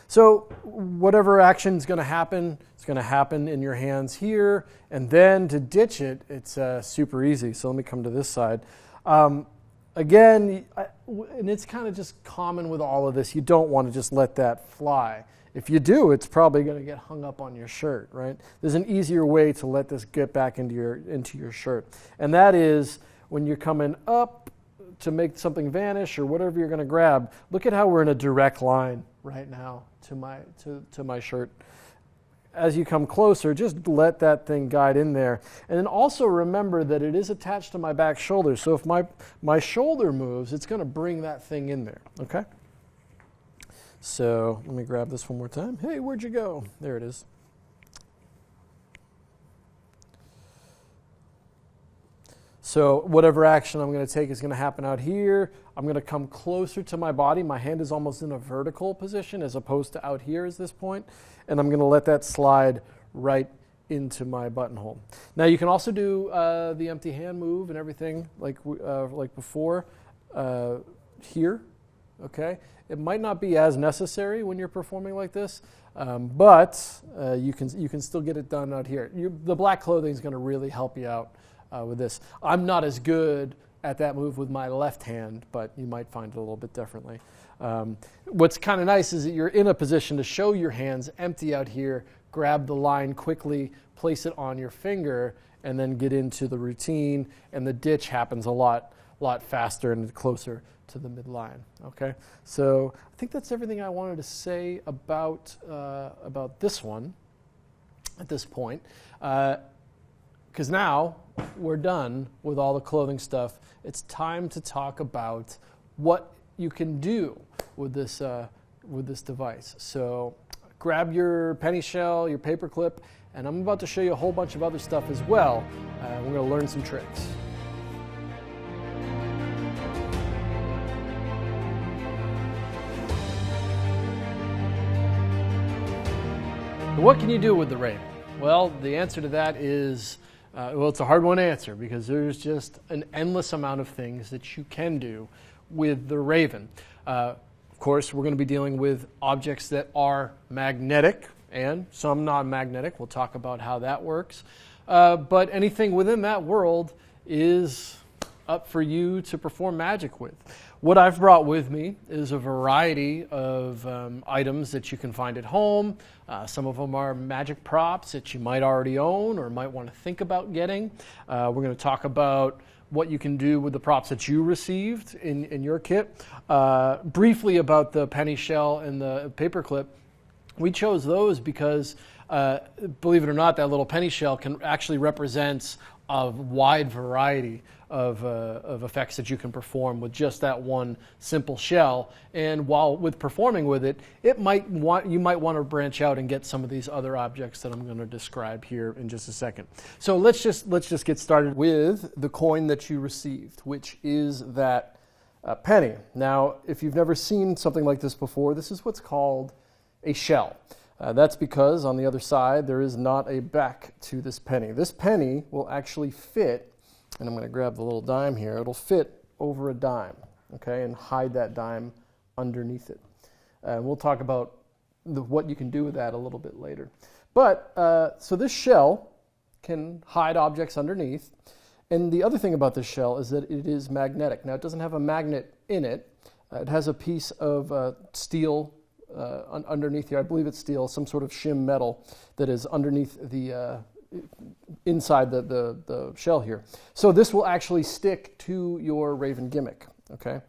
A: So whatever action is going to happen, it's going to happen in your hands here. And then to ditch it, it's super easy. So let me come to this side. Again, and it's kind of just common with all of this, you don't want to just let that fly. If you do, it's probably going to get hung up on your shirt, right? There's an easier way to let this get back into your shirt. And that is when you're coming up to make something vanish or whatever you're going to grab, look at how we're in a direct line right now to my shirt. As you come closer, just let that thing guide in there. And then also remember that it is attached to my back shoulder. So if my shoulder moves, it's going to bring that thing in there, okay? So let me grab this one more time. Hey, where'd you go? There it is. So whatever action I'm going to take is going to happen out here. I'm going to come closer to my body. My hand is almost in a vertical position as opposed to out here at this point. And I'm going to let that slide right into my buttonhole. Now you can also do the empty hand move and everything like before here. Okay, it might not be as necessary when you're performing like this, but you can still get it done out here. The black clothing is going to really help you out with this. I'm not as good at that move with my left hand, but you might find it a little bit differently. What's kind of nice is that you're in a position to show your hands empty out here, grab the line quickly, place it on your finger, and then get into the routine, and the ditch happens a lot faster and closer to the midline. Okay, so I think that's everything I wanted to say about this one at this point. Because now we're done with all the clothing stuff. It's time to talk about what you can do with this device. So grab your penny shell, your paper clip, and I'm about to show you a whole bunch of other stuff as well. We're going to learn some tricks. What can you do with the Raven? Well, the answer to that is, it's a hard one to answer because there's just an endless amount of things that you can do with the Raven. Of course, we're going to be dealing with objects that are magnetic and some non-magnetic. We'll talk about how that works. But anything within that world is up for you to perform magic with. What I've brought with me is a variety of items that you can find at home. Some of them are magic props that you might already own or might want to think about getting. We're going to talk about what you can do with the props that you received in your kit. Briefly about the penny shell and the paper clip. We chose those because, believe it or not, that little penny shell can actually represent a wide variety of effects that you can perform with just that one simple shell. And while with performing with it, you might want to branch out and get some of these other objects that I'm going to describe here in just a second. So let's just get started with the coin that you received, which is that penny. Now, if you've never seen something like this before, this is what's called a shell. That's because on the other side there is not a back to this penny. This penny will actually fit, and I'm going to grab the little dime here, it'll fit over a dime, okay, and hide that dime underneath it. We'll talk about what you can do with that a little bit later. But, so this shell can hide objects underneath. And the other thing about this shell is that it is magnetic. Now, it doesn't have a magnet in it. It has a piece of steel underneath here. I believe it's steel, some sort of shim metal that is underneath the inside the shell here. So this will actually stick to your Raven gimmick, okay?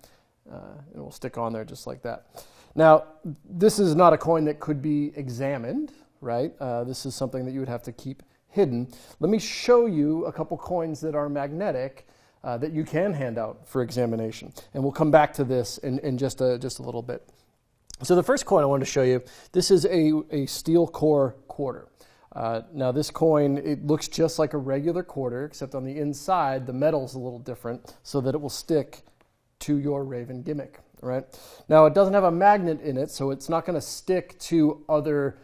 A: It will stick on there just like that. Now, this is not a coin that could be examined, right? This is something that you would have to keep hidden. Let me show you a couple coins that are magnetic that you can hand out for examination. And we'll come back to this in just a little bit. So the first coin I wanted to show you, this is a steel core quarter. Now this coin, it looks just like a regular quarter, except on the inside, the metal's a little different so that it will stick to your Raven gimmick, right? Now it doesn't have a magnet in it, so it's not gonna stick to other,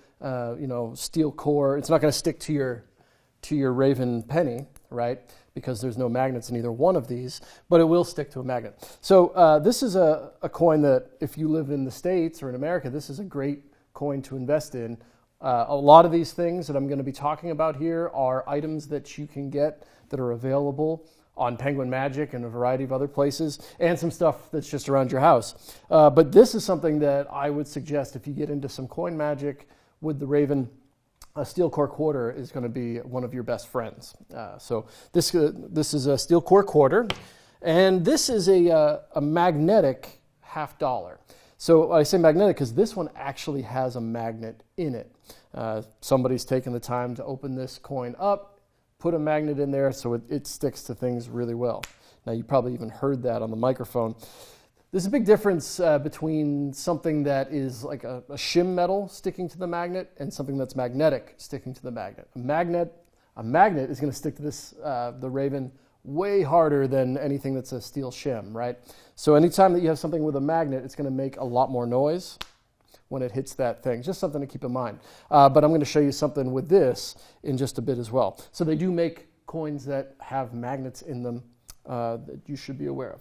A: steel core. It's not gonna stick to your Raven penny, right? Because there's no magnets in either one of these, but it will stick to a magnet. So this is a coin that if you live in the States or in America, this is a great coin to invest in. A lot of these things that I'm going to be talking about here are items that you can get that are available on Penguin Magic and a variety of other places, and some stuff that's just around your house. But this is something that I would suggest if you get into some coin magic with the Raven. A steel core quarter is going to be one of your best friends. So this is a steel core quarter, and this is a magnetic $50. So I say magnetic because this one actually has a magnet in it. Somebody's taken the time to open this coin up, put a magnet in there so it sticks to things really well. Now you probably even heard that on the microphone. There's a big difference between something that is like a shim metal sticking to the magnet and something that's magnetic sticking to the magnet. A magnet is going to stick to this the Raven way harder than anything that's a steel shim, right? So anytime that you have something with a magnet, it's going to make a lot more noise when it hits that thing. Just something to keep in mind. But I'm going to show you something with this in just a bit as well. So they do make coins that have magnets in them that you should be aware of.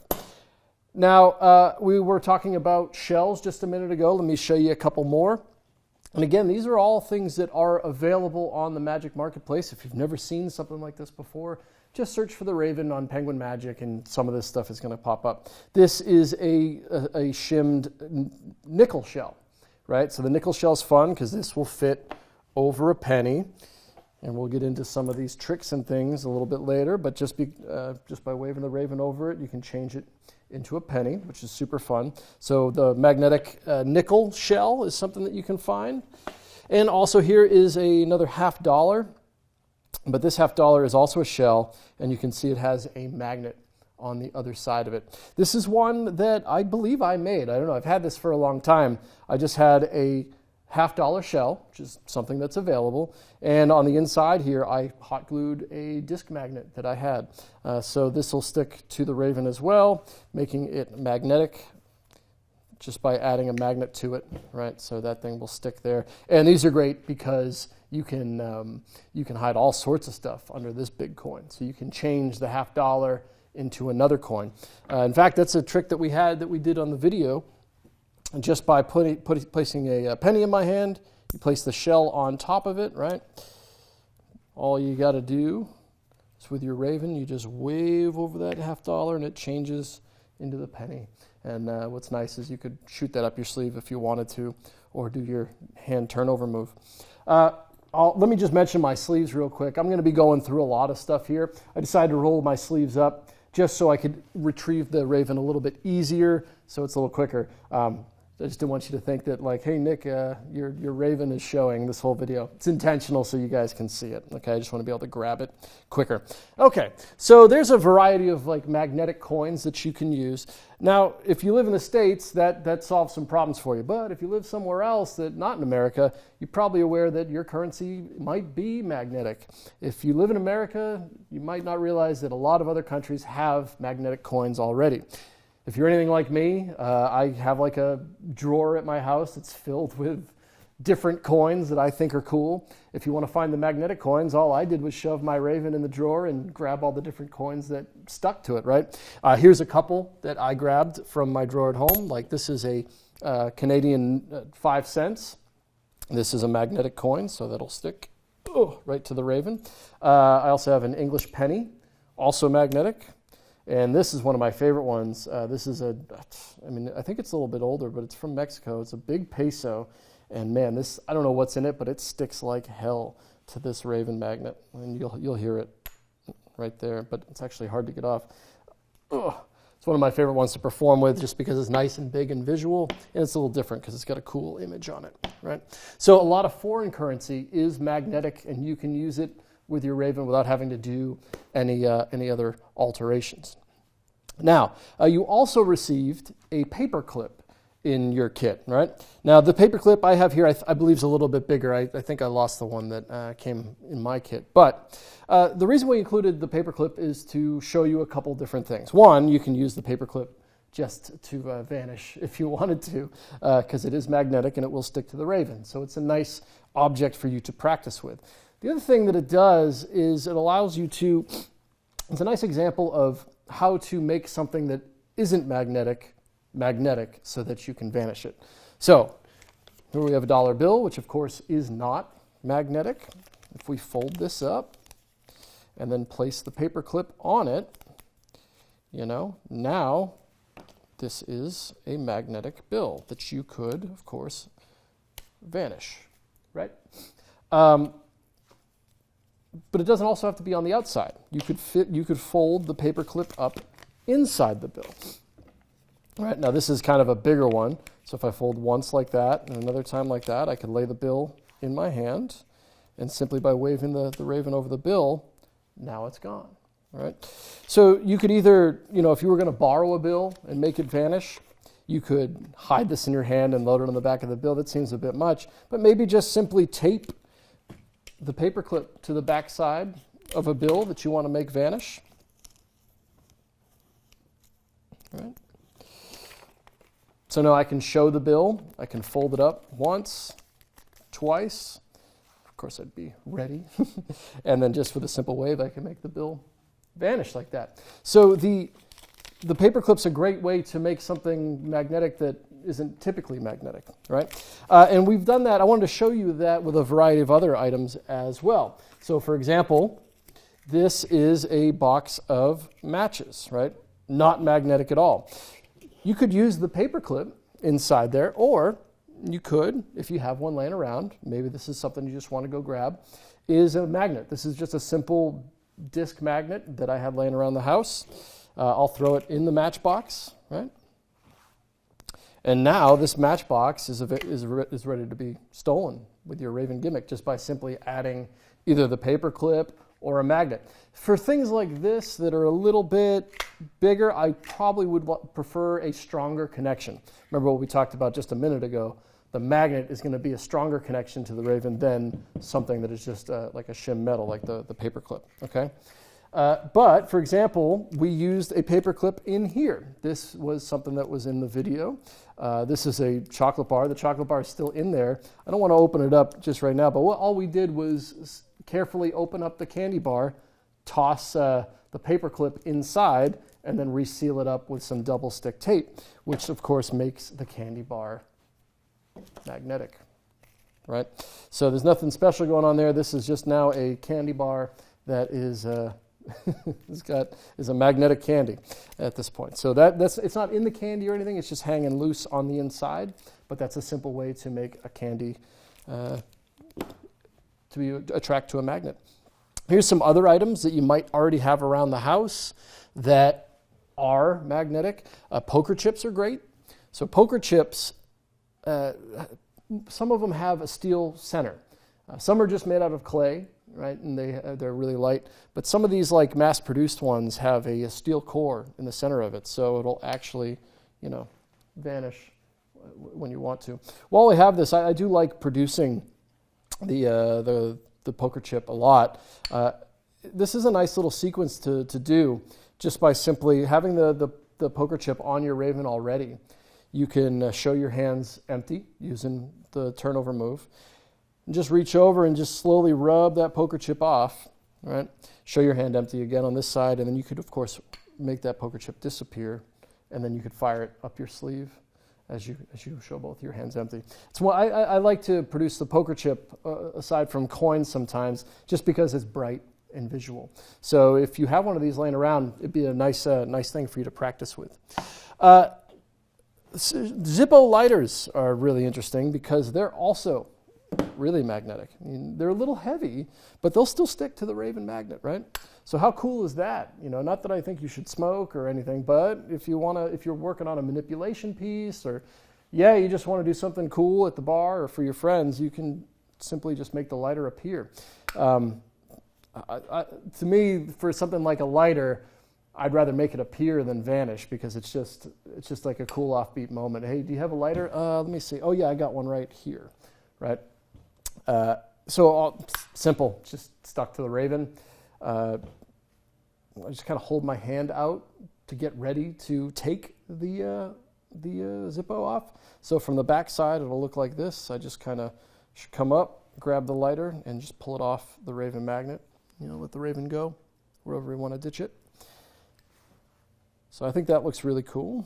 A: Now, we were talking about shells just a minute ago. Let me show you a couple more. And again, these are all things that are available on the Magic Marketplace. If you've never seen something like this before, just search for the Raven on Penguin Magic and some of this stuff is going to pop up. This is a shimmed nickel shell, right? So the nickel shell's fun because this will fit over a penny. And we'll get into some of these tricks and things a little bit later, but just by waving the Raven over it, you can change it into a penny, which is super fun. So the magnetic nickel shell is something that you can find. And also here is another $50, but this $50 is also a shell, and you can see it has a magnet on the other side of it. This is one that I believe I made. I don't know, I've had this for a long time. I just had a $50 shell, which is something that's available. And on the inside here, I hot glued a disc magnet that I had. So this will stick to the Raven as well, making it magnetic just by adding a magnet to it, right? So that thing will stick there. And these are great because you can hide all sorts of stuff under this big coin. So you can change the $50 into another coin. In fact, that's a trick that we did on the video. And just by placing a penny in my hand, you place the shell on top of it, right? All you got to do is with your Raven, you just wave over that $50 and it changes into the penny. And what's nice is you could shoot that up your sleeve if you wanted to, or do your hand turnover move. Let me just mention my sleeves real quick. I'm going to be going through a lot of stuff here. I decided to roll my sleeves up just so I could retrieve the Raven a little bit easier, so it's a little quicker. I just didn't want you to think that, like, hey, Nick, your Raven is showing this whole video. It's intentional so you guys can see it, okay? I just want to be able to grab it quicker. Okay, so there's a variety of, like, magnetic coins that you can use. Now, if you live in the States, that solves some problems for you. But if you live somewhere else that not in America, you're probably aware that your currency might be magnetic. If you live in America, you might not realize that a lot of other countries have magnetic coins already. If you're anything like me, I have like a drawer at my house that's filled with different coins that I think are cool. If you want to find the magnetic coins, all I did was shove my Raven in the drawer and grab all the different coins that stuck to it, right? Here's a couple that I grabbed from my drawer at home. Like this is a Canadian 5 cents. This is a magnetic coin, so that'll stick right to the raven. I also have an English penny, also magnetic. And this is one of my favorite ones. This is I think it's a little bit older, but it's from Mexico. It's a big peso. And man, this, I don't know what's in it, but it sticks like hell to this raven magnet. And you'll hear it right there, but it's actually hard to get off. It's one of my favorite ones to perform with just because it's nice and big and visual. And it's a little different because it's got a cool image on it, right? So a lot of foreign currency is magnetic, and you can use it with your raven without having to do any other alterations. Now, you also received a paper clip in your kit, right? Now, the paper clip I have here, I believe is a little bit bigger. I think I lost the one that came in my kit. But the reason we included the paper clip is to show you a couple different things. One, you can use the paper clip just to vanish if you wanted to, because it is magnetic and it will stick to the raven. So it's a nice object for you to practice with. The other thing that it does is it allows you to, it's a nice example of how to make something that isn't magnetic so that you can vanish it. So here we have a dollar bill, which of course is not magnetic. If we fold this up and then place the paper clip on it, now this is a magnetic bill that you could, of course, vanish, right? But it doesn't also have to be on the outside. You could fold the paper clip up inside the bill. All right, now this is kind of a bigger one. So if I fold once like that and another time like that, I could lay the bill in my hand, and simply by waving the raven over the bill, now it's gone. All right. So you could either, if you were going to borrow a bill and make it vanish, you could hide this in your hand and load it on the back of the bill. That seems a bit much, but maybe just simply tape the paper clip to the back side of a bill that you want to make vanish. All right. So now I can show the bill. I can fold it up once, twice. Of course, I'd be ready. And then just with a simple wave, I can make the bill vanish like that. So the paper clip's a great way to make something magnetic that isn't typically magnetic, right? And we've done that. I wanted to show you that with a variety of other items as well. So for example, this is a box of matches, right? Not magnetic at all. You could use the paper clip inside there, or you could, if you have one laying around, maybe this is something you just want to go grab, is a magnet. This is just a simple disc magnet that I had laying around the house. I'll throw it in the matchbox, right? And now this matchbox is ready to be stolen with your Raven gimmick just by simply adding either the paper clip or a magnet. For things like this that are a little bit bigger, I probably would prefer a stronger connection. Remember what we talked about just a minute ago. The magnet is going to be a stronger connection to the Raven than something that is just like a shim metal, like the paper clip, okay? But, for example, we used a paper clip in here. This was something that was in the video. This is a chocolate bar. The chocolate bar is still in there. I don't want to open it up just right now, but all we did was carefully open up the candy bar, toss the paper clip inside, and then reseal it up with some double stick tape, which of course makes the candy bar magnetic, right? So there's nothing special going on there. This is just now a candy bar that is is a magnetic candy at this point. So it's not in the candy or anything. It's just hanging loose on the inside. But that's a simple way to make a candy attract to a magnet. Here's some other items that you might already have around the house that are magnetic. Poker chips are great. So poker chips, some of them have a steel center. Some are just made out of clay, right? And they're really light. But some of these, like mass-produced ones, have a steel core in the center of it, so it'll actually, vanish when you want to. While we have this, I do like producing the poker chip a lot. This is a nice little sequence to do just by simply having the poker chip on your Raven already. You can show your hands empty using the turnover move. And just reach over and just slowly rub that poker chip off, right? Show your hand empty again on this side, and then you could, of course, make that poker chip disappear, and then you could fire it up your sleeve as you show both your hands empty. It's why I like to produce the poker chip aside from coins sometimes, just because it's bright and visual. So if you have one of these laying around, it'd be a nice thing for you to practice with. Zippo lighters are really interesting because they're also really magnetic. I mean, they're a little heavy, but they'll still stick to the Raven magnet, right? So how cool is that? You know, not that I think you should smoke or anything, but if you're working on a manipulation piece, or you just want to do something cool at the bar or for your friends, you can simply just make the lighter appear. To me, for something like a lighter, I'd rather make it appear than vanish, because it's just like a cool offbeat moment. Hey, do you have a lighter? Let me see. Oh yeah, I got one right here, right? Simple, just stuck to the Raven. I just kind of hold my hand out to get ready to take the Zippo off. So from the back side, it'll look like this. I just kind of come up, grab the lighter, and just pull it off the Raven magnet. You know, let the Raven go wherever we want to ditch it. So I think that looks really cool.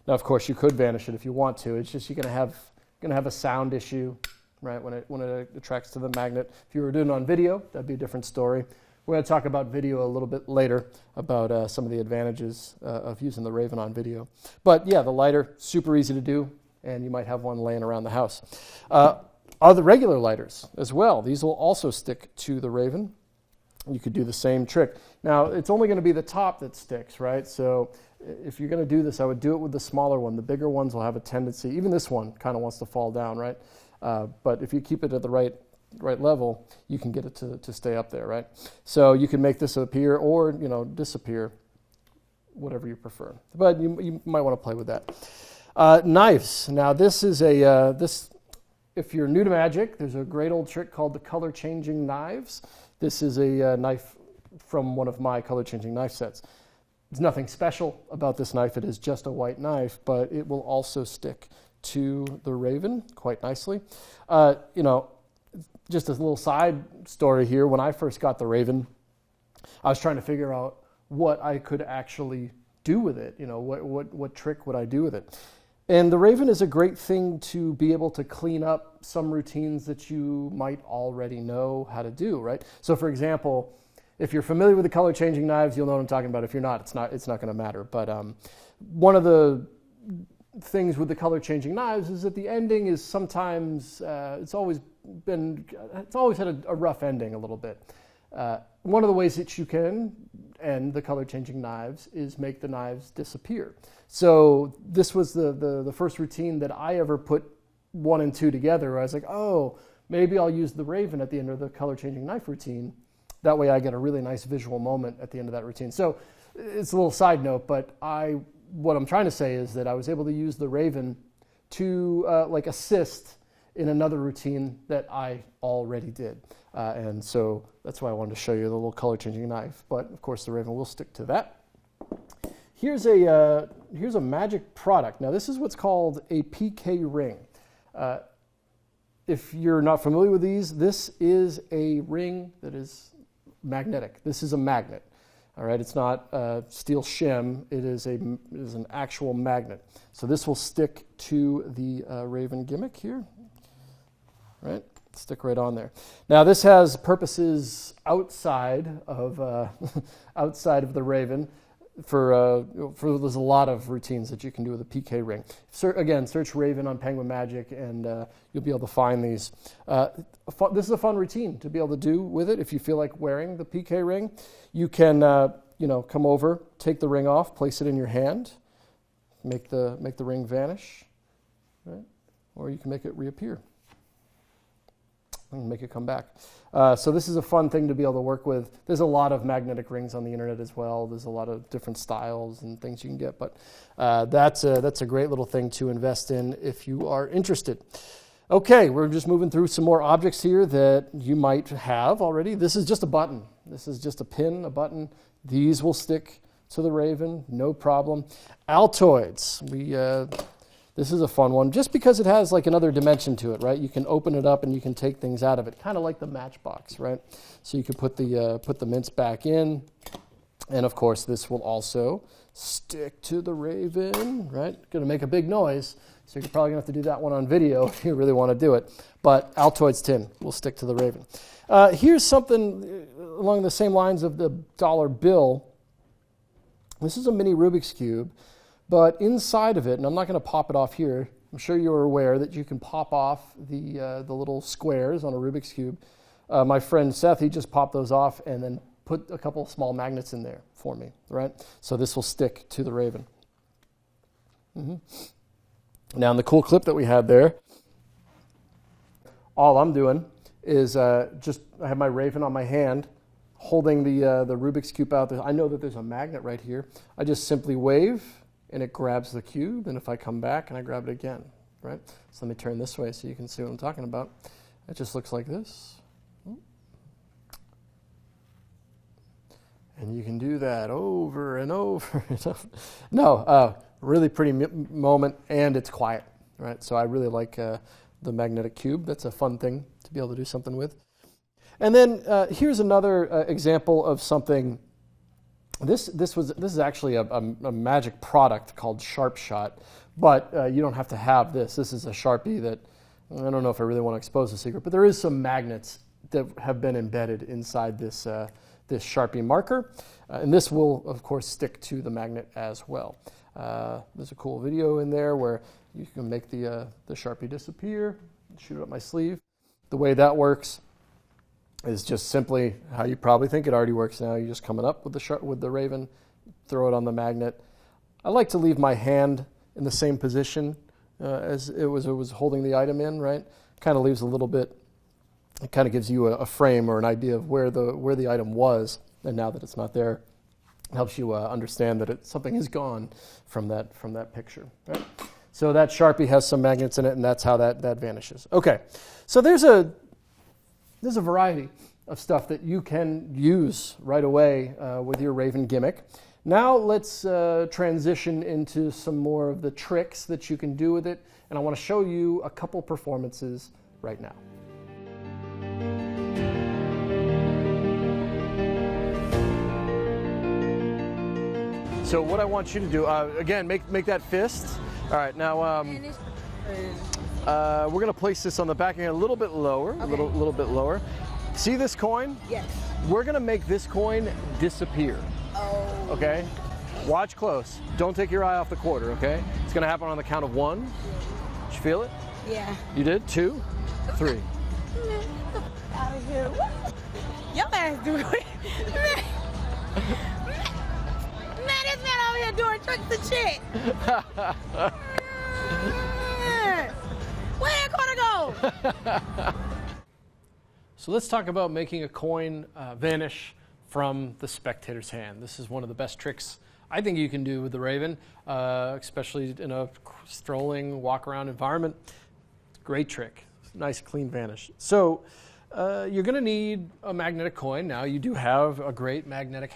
A: Now, of course, you could vanish it if you want to. It's just you're gonna have a sound issue, right? When it attracts to the magnet. If you were doing it on video, that'd be a different story. We're going to talk about video a little bit later, about some of the advantages of using the Raven on video. But yeah, the lighter, super easy to do, and you might have one laying around the house. Other regular lighters as well. These will also stick to the Raven. You could do the same trick. Now, it's only going to be the top that sticks, right? So if you're going to do this, I would do it with the smaller one. The bigger ones will have a tendency, even this one kind of wants to fall down, right? But if you keep it at the right level, you can get it to stay up there, right? So you can make this appear or, disappear, whatever you prefer. But you might want to play with that. Knives. Now, this is if you're new to magic, there's a great old trick called the color changing knives. This is a knife from one of my color changing knife sets. There's nothing special about this knife. It is just a white knife, but it will also stick to the Raven quite nicely. Just a little side story here. When I first got the Raven, I was trying to figure out what I could actually do with it. What trick would I do with it? And the Raven is a great thing to be able to clean up some routines that you might already know how to do, right? So for example, if you're familiar with the color changing knives, you'll know what I'm talking about. If you're not, it's not going to matter. But one of the things with the color changing knives is that the ending is sometimes, it's always had a rough ending a little bit. One of the ways that you can end the color changing knives is make the knives disappear. So this was the first routine that I ever put 1 and 2 together, where I was like, oh, maybe I'll use the Raven at the end of the color changing knife routine. That way I get a really nice visual moment at the end of that routine. So it's a little side note, but what I'm trying to say is that I was able to use the Raven to assist in another routine that I already did. And so that's why I wanted to show you the little color changing knife. But of course the Raven will stick to that. Here's a magic product. Now this is what's called a PK ring. If you're not familiar with these, this is a ring that is magnetic. This is a magnet. All right, it's not steel shim. It is an actual magnet. So this will stick to the Raven gimmick here. Right, stick right on there. Now this has purposes outside of the Raven. For there's a lot of routines that you can do with a PK ring. Again, search Raven on Penguin Magic, and you'll be able to find these. This is a fun routine to be able to do with it. If you feel like wearing the PK ring, you can come over, take the ring off, place it in your hand, make the ring vanish, right? Or you can make it reappear and make it come back. So this is a fun thing to be able to work with. There's a lot of magnetic rings on the internet as well. There's a lot of different styles and things you can get, but that's a great little thing to invest in if you are interested. Okay, we're just moving through some more objects here that you might have already. This is just a button. This is just a pin, a button. These will stick to the Raven, no problem. Altoids. This is a fun one, just because it has like another dimension to it, right? You can open it up and you can take things out of it, kind of like the Matchbox, right? So you can put the mints back in, and of course this will also stick to the raven, right? Going to make a big noise, so you're probably going to have to do that one on video if you really want to do it. But Altoids tin will stick to the raven. Here's something along the same lines of the dollar bill. This is a mini Rubik's Cube, but inside of it, and I'm not going to pop it off here, I'm sure you're aware that you can pop off the little squares on a Rubik's Cube. My friend Seth, he just popped those off and then put a couple of small magnets in there for me, right? So this will stick to the raven. Now, in the cool clip that we had there, all I'm doing is I have my raven on my hand, holding the Rubik's Cube out there. I know that there's a magnet right here. I just simply wave, and it grabs the cube, and if I come back and I grab it again, right? So let me turn this way so you can see what I'm talking about. It just looks like this. And you can do that over and over and over. No, really pretty moment, and it's quiet, right? So I really like the magnetic cube. That's a fun thing to be able to do something with. And then here's another example of something. This is actually a magic product called Sharp Shot, but you don't have to have this. This is a Sharpie that, I don't know if I really want to expose the secret, but there is some magnets that have been embedded inside this Sharpie marker, and this will, of course, stick to the magnet as well. There's a cool video in there where you can make the Sharpie disappear, shoot it up my sleeve. The way that works is just simply how you probably think it already works now. You're just coming up with the raven, throw it on the magnet. I like to leave my hand in the same position as it was holding the item in, right? Kind of leaves a little bit, it kind of gives you a frame or an idea of where the item was, and now that it's not there, it helps you understand that something is gone from that picture, right? So that Sharpie has some magnets in it, and that's how that vanishes. Okay, so there's a variety of stuff that you can use right away with your Raven gimmick. Now let's transition into some more of the tricks that you can do with it, and I want to show you a couple performances right now. So what I want you to do, again, make that fist. All right, now we're going to place this on the back again a little bit lower, okay. a little bit lower. See this coin? Yes. We're going to make this coin disappear. Oh. Okay? Watch close. Don't take your eye off the quarter, okay? It's going to happen on the count of 1. Did you feel it? Yeah. You did? 2, 3. Out of here. Your ass do it. Man, this man over here doing tricks and shit. Where that corner go? So let's talk about making a coin vanish from the spectator's hand. This is one of the best tricks I think you can do with the Raven, especially in a strolling, walk-around environment. It's a great trick. Nice, clean vanish. So you're going to need a magnetic coin. Now you do have a great magnetic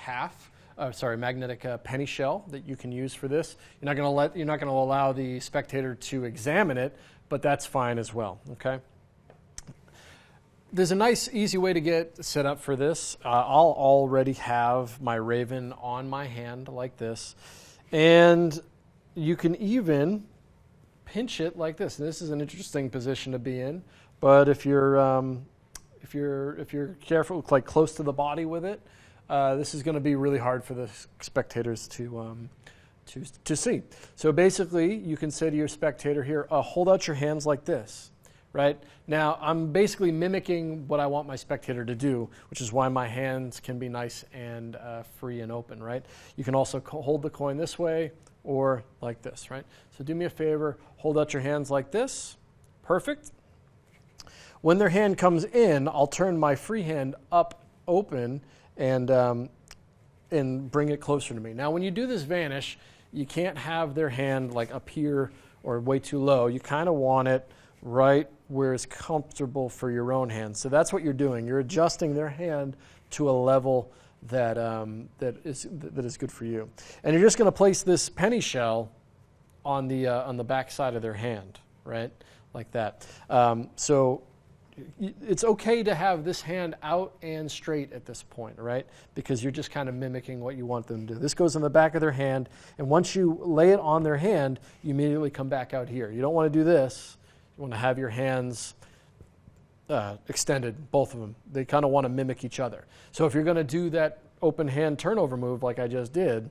A: magnetic penny shell that you can use for this. You're not going to allow the spectator to examine it, but that's fine as well. Okay. There's a nice, easy way to get set up for this. I'll already have my Raven on my hand like this, and you can even pinch it like this. And this is an interesting position to be in, but if you're careful, like close to the body with it, this is going to be really hard for the spectators to see. So basically, you can say to your spectator here, hold out your hands like this. Right? Now, I'm basically mimicking what I want my spectator to do, which is why my hands can be nice and free and open, right? You can also hold the coin this way or like this, right? So do me a favor, hold out your hands like this. Perfect. When their hand comes in, I'll turn my free hand up, open, and bring it closer to me. Now, when you do this vanish, you can't have their hand like up here or way too low. You kind of want it right where it's comfortable for your own hand. So that's what you're doing. You're adjusting their hand to a level that is good for you. And you're just going to place this penny shell on the back side of their hand, right? Like that. So it's okay to have this hand out and straight at this point, right? Because you're just kind of mimicking what you want them to do. This goes in the back of their hand, and once you lay it on their hand, you immediately come back out here. You don't want to do this. You want to have your hands extended, both of them. They kind of want to mimic each other. So if you're going to do that open hand turnover move like I just did,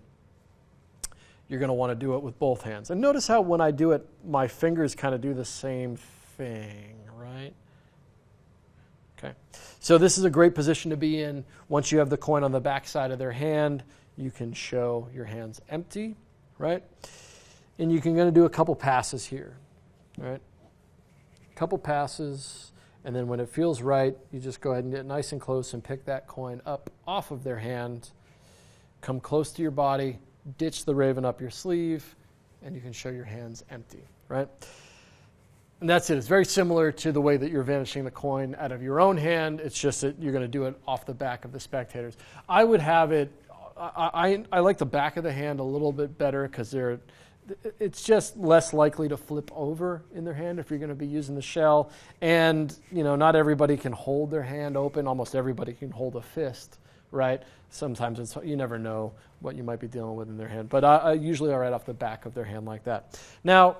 A: you're going to want to do it with both hands. And notice how when I do it, my fingers kind of do the same thing, right? Okay. So this is a great position to be in. Once you have the coin on the back side of their hand, you can show your hands empty, right? And you can going to do a couple passes here, right? Couple passes, and then when it feels right, you just go ahead and get nice and close and pick that coin up off of their hand, come close to your body, ditch the raven up your sleeve, and you can show your hands empty, right? And that's it. It's very similar to the way that you're vanishing the coin out of your own hand. It's just that you're going to do it off the back of the spectators. I would have it, I like the back of the hand a little bit better because it's just less likely to flip over in their hand if you're going to be using the shell. And, not everybody can hold their hand open. Almost everybody can hold a fist, right? Sometimes you never know what you might be dealing with in their hand. But I usually are right off the back of their hand like that. Now,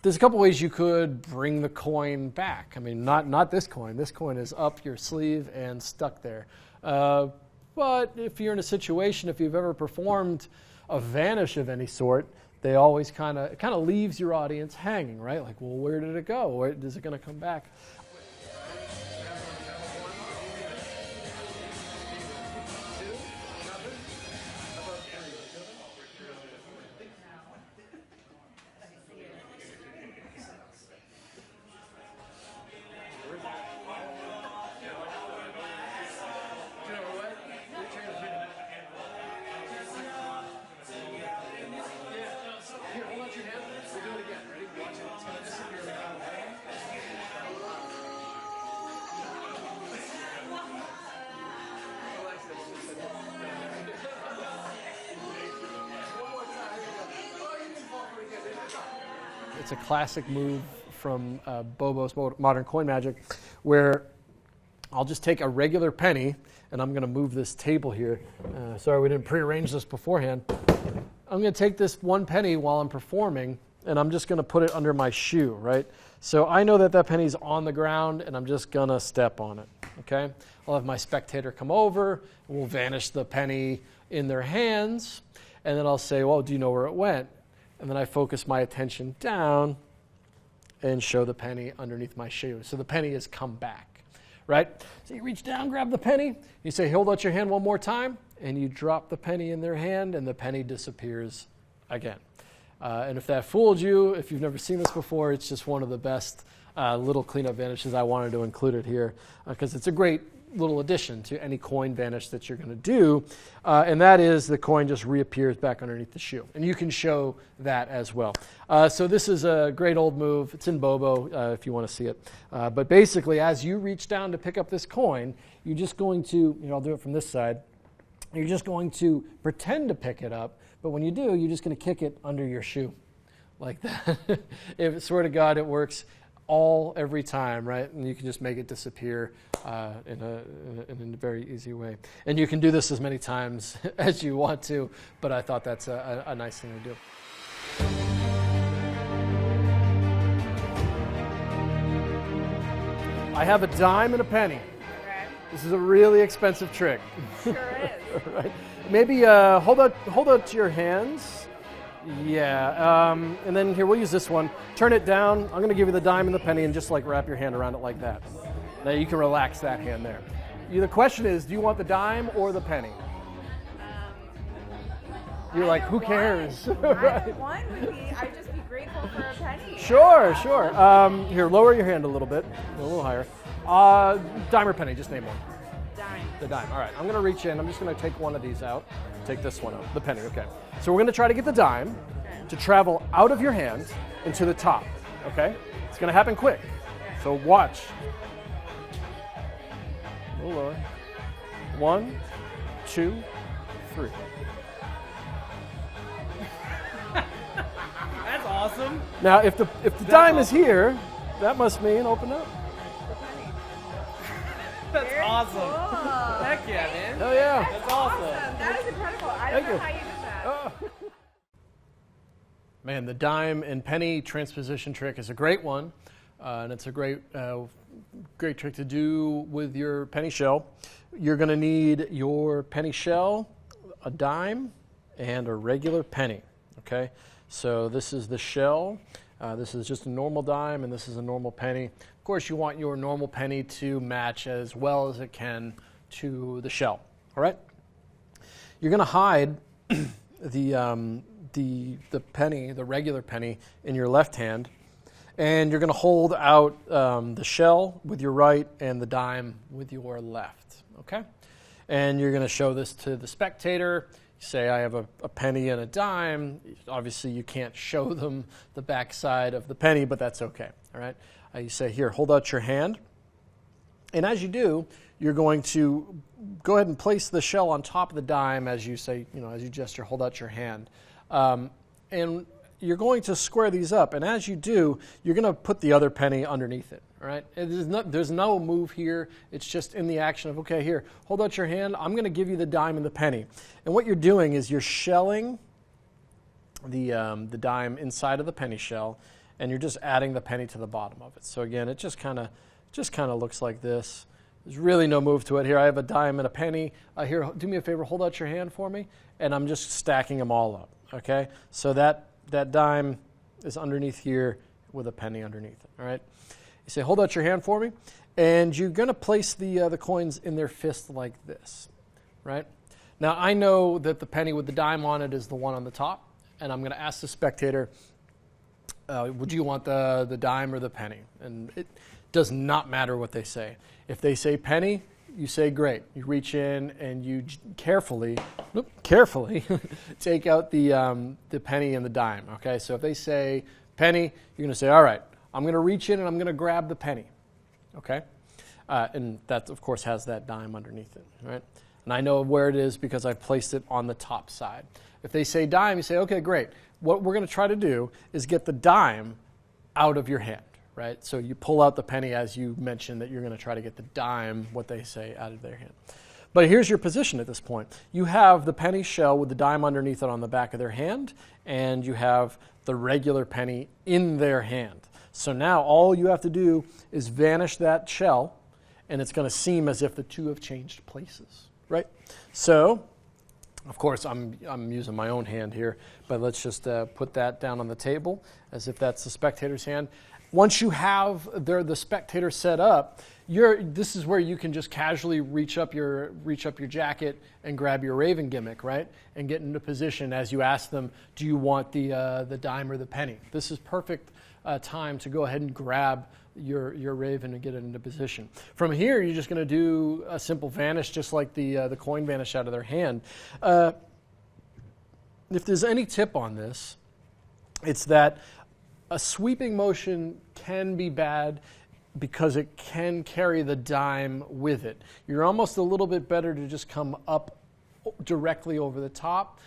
A: there's a couple ways you could bring the coin back. I mean, not this coin. This coin is up your sleeve and stuck there. But if you're in a situation, if you've ever performed a vanish of any sort, they always it kind of leaves your audience hanging, right? Like, well, where did it go? Where is it going to come back? It's a classic move from Bobo's Modern Coin Magic, where I'll just take a regular penny, and I'm going to move this table here. Sorry, we didn't prearrange this beforehand. I'm going to take this one penny while I'm performing, and I'm just going to put it under my shoe, right? So I know that penny's on the ground, and I'm just going to step on it, okay? I'll have my spectator come over, and we'll vanish the penny in their hands, and then I'll say, well, do you know where it went? And then I focus my attention down and show the penny underneath my shoe. So the penny has come back, right? So you reach down, grab the penny, you say, hold out your hand one more time, and you drop the penny in their hand, and the penny disappears again. And if that fooled you, if you've never seen this before, it's just one of the best little cleanup vanishes. I wanted to include it here because it's a great little addition to any coin vanish that you're going to do, and that is the coin just reappears back underneath the shoe. And you can show that as well. So this is a great old move. It's in Bobo if you want to see it. But basically, as you reach down to pick up this coin, you're just going to, I'll do it from this side. You're just going to pretend to pick it up, but when you do, you're just going to kick it under your shoe like that. If swear to God, it works every time, right? And you can just make it disappear in a very easy way. And you can do this as many times as you want to, but I thought that's a nice thing to do. I have a dime and a penny.
B: Okay.
A: This is a really expensive trick.
B: Sure is.
A: Right? Maybe hold out your hands. Yeah, and then here, we'll use this one. Turn it down. I'm going to give you the dime and the penny and just wrap your hand around it like that. Now you can relax that hand there. The question is, do you want the dime or the penny? You're like, who cares?
B: Either one would be, I'd just be grateful for a penny.
A: Sure. Here, lower your hand a little bit, a little higher. Dime or penny, just name one.
B: Dime.
A: The dime. All right, I'm going to reach in. I'm just going to take one of these out. Take this one out, the penny, okay. So we're going to try to get the dime to travel out of your hand and to the top, okay? It's going to happen quick, so watch. A little lower. 1, 2, 3.
B: That's awesome.
A: Now, if the dime is here, that must mean open up.
C: That's
B: Very
C: awesome.
B: Cool.
C: Heck yeah, man.
A: Hell yeah.
C: That's awesome.
B: That is incredible. I don't
A: Thank
B: know
A: you.
B: how you did that.
A: Oh. Man, the dime and penny transposition trick is a great one, and it's a great trick to do with your penny shell. You're going to need your penny shell, a dime, and a regular penny. Okay, so this is the shell. This is just a normal dime, and this is a normal penny. Of course, you want your normal penny to match as well as it can to the shell. All right. You're going to hide the penny, the regular penny, in your left hand, and you're going to hold out the shell with your right and the dime with your left. Okay, and you're going to show this to the spectator. Say, I have a penny and a dime. Obviously, you can't show them the backside of the penny, but that's okay. All right. You say, here, hold out your hand. And as you do, you're going to go ahead and place the shell on top of the dime as you say, as you gesture, hold out your hand. And you're going to square these up. And as you do, you're going to put the other penny underneath it. All right. There's no move here. It's just in the action of, okay, here, hold out your hand. I'm going to give you the dime and the penny. And what you're doing is you're shelling the dime inside of the penny shell, and you're just adding the penny to the bottom of it. So again, it just kind of looks like this. There's really no move to it. Here I have a dime and a penny. Here, do me a favor, hold out your hand for me, and I'm just stacking them all up. Okay, so that dime is underneath here with a penny underneath it. All right. You say, hold out your hand for me, and you're going to place the coins in their fist like this, right? Now, I know that the penny with the dime on it is the one on the top, and I'm going to ask the spectator, would you want the dime or the penny? And it does not matter what they say. If they say penny, you say great. You reach in and you carefully take out the penny and the dime, okay? So if they say penny, you're going to say, all right, I'm going to reach in and I'm going to grab the penny, okay? And that, of course, has that dime underneath it, right? And I know where it is because I've placed it on the top side. If they say dime, you say, okay, great. What we're going to try to do is get the dime out of your hand, right? So you pull out the penny as you mentioned that you're going to try to get the dime, what they say, out of their hand. But here's your position at this point. You have the penny shell with the dime underneath it on the back of their hand, and you have the regular penny in their hand. So now all you have to do is vanish that shell, and it's going to seem as if the two have changed places, right? So, of course, I'm using my own hand here, but let's just put that down on the table as if that's the spectator's hand. Once you have the spectator set up, this is where you can just casually reach up your jacket and grab your Raven gimmick, right? And get into position as you ask them, do you want the dime or the penny? This is perfect time to go ahead and grab your Raven and get it into position. From here, you're just going to do a simple vanish, just like the coin vanish out of their hand. If there's any tip on this, it's that a sweeping motion can be bad because it can carry the dime with it. You're almost a little bit better to just come up directly over the top,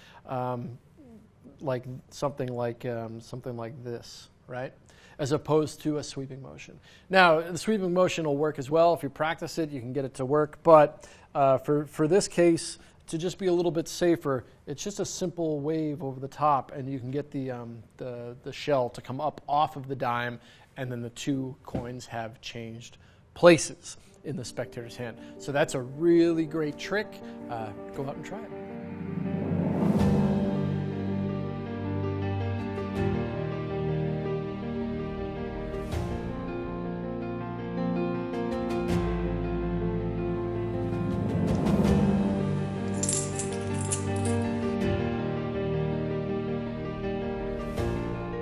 A: like something like this, right? As opposed to a sweeping motion. Now, the sweeping motion will work as well. If you practice it, you can get it to work. But for this case, to just be a little bit safer, it's just a simple wave over the top, and you can get the shell to come up off of the dime, and then the two coins have changed places in the spectator's hand. So that's a really great trick. Go out and try it.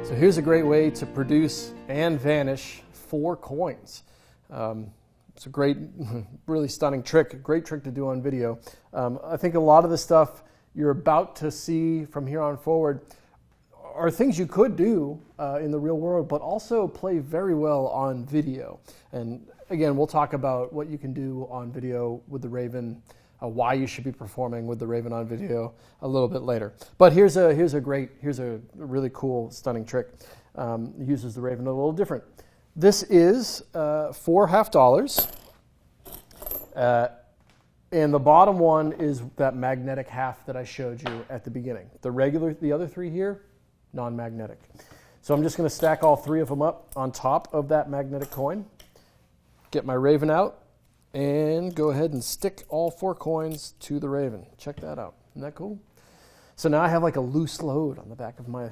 A: So here's a great way to produce and vanish 4 coins. It's a great, really stunning trick, a great trick to do on video. I think a lot of the stuff you're about to see from here on forward are things you could do in the real world, but also play very well on video. And again, we'll talk about what you can do on video with the Raven, why you should be performing with the Raven on video a little bit later. But here's a really cool, stunning trick. Uses the Raven a little different. This is $4 half dollars, And the bottom one is that magnetic half that I showed you at the beginning. The other three here, non-magnetic. So I'm just going to stack all three of them up on top of that magnetic coin, get my raven out, and go ahead and stick all 4 coins to the raven. Check that out. Isn't that cool? So now I have like a loose load on the back of my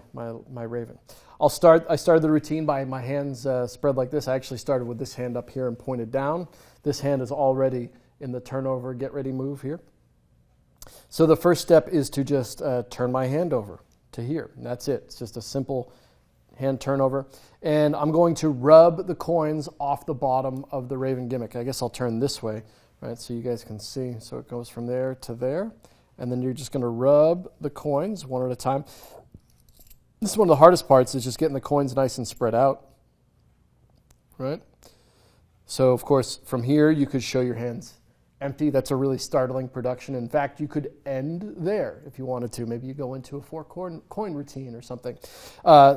A: raven. I started the routine by my hands spread like this. I actually started with this hand up here and pointed down. This hand is already in the turnover, get ready move here. So the first step is to just turn my hand over to here. And that's it. It's just a simple hand turnover. And I'm going to rub the coins off the bottom of the raven gimmick. I guess I'll turn this way, right, so you guys can see. So it goes from there to there. And then you're just going to rub the coins one at a time. This is one of the hardest parts, is just getting the coins nice and spread out, right? So, of course, from here, you could show your hands empty. That's a really startling production. In fact, you could end there if you wanted to. Maybe you go into a 4-coin routine or something.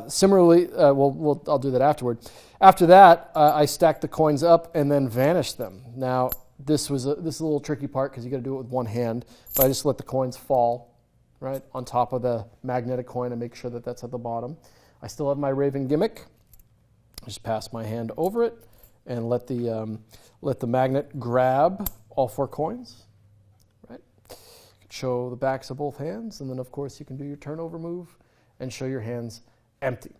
A: Similarly, I'll do that afterward. After that, I stack the coins up and then vanish them. Now, this is a little tricky part because you got to do it with one hand. But I just let the coins fall right on top of the magnetic coin and make sure that that's at the bottom. I still have my raven gimmick. Just pass my hand over it and let the magnet grab all 4 coins. Right. Show the backs of both hands, and then of course you can do your turnover move and show your hands empty.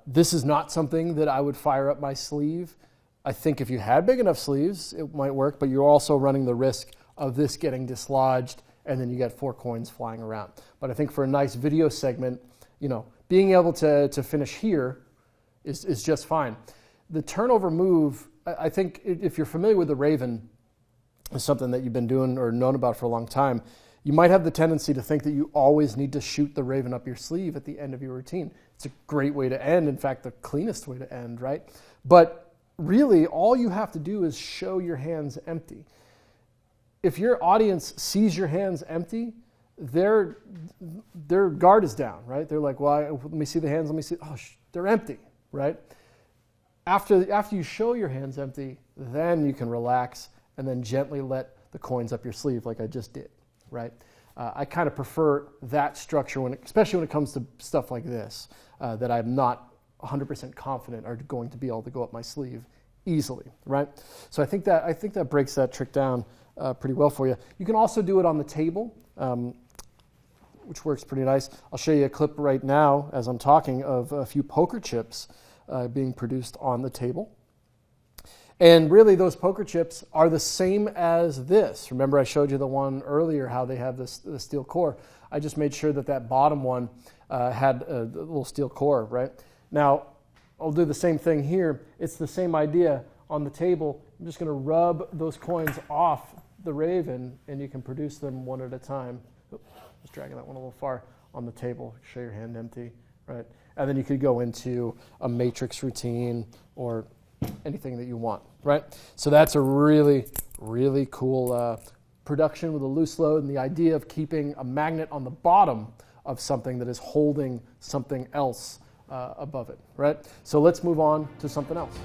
A: This is not something that I would fire up my sleeve. I think if you had big enough sleeves, it might work, but you're also running the risk of this getting dislodged, and then you get 4 coins flying around. But I think for a nice video segment, being able to finish here is just fine. The turnover move, I think if you're familiar with the raven, is something that you've been doing or known about for a long time, you might have the tendency to think that you always need to shoot the raven up your sleeve at the end of your routine. It's a great way to end, in fact, the cleanest way to end, right? But really, all you have to do is show your hands empty. If your audience sees your hands empty, their guard is down, right? They're like, well, let me see the hands, let me see, they're empty, right? After you show your hands empty, then you can relax and then gently let the coins up your sleeve like I just did, right? I kind of prefer that structure, especially when it comes to stuff like this, that I'm not 100% confident are going to be able to go up my sleeve easily, right? So I think that breaks that trick down pretty well for you. You can also do it on the table, which works pretty nice. I'll show you a clip right now as I'm talking of a few poker chips being produced on the table. And really, those poker chips are the same as this. Remember, I showed you the one earlier, how they have the steel core. I just made sure that bottom one had a little steel core, right? Now, I'll do the same thing here. It's the same idea on the table. I'm just going to rub those coins off the raven, and you can produce them one at a time. Just dragging that one a little far on the table. Show your hand empty, right? And then you could go into a matrix routine or anything that you want, right? So that's a really, really cool production with a loose load, and the idea of keeping a magnet on the bottom of something that is holding something else above it, right? So let's move on to something else.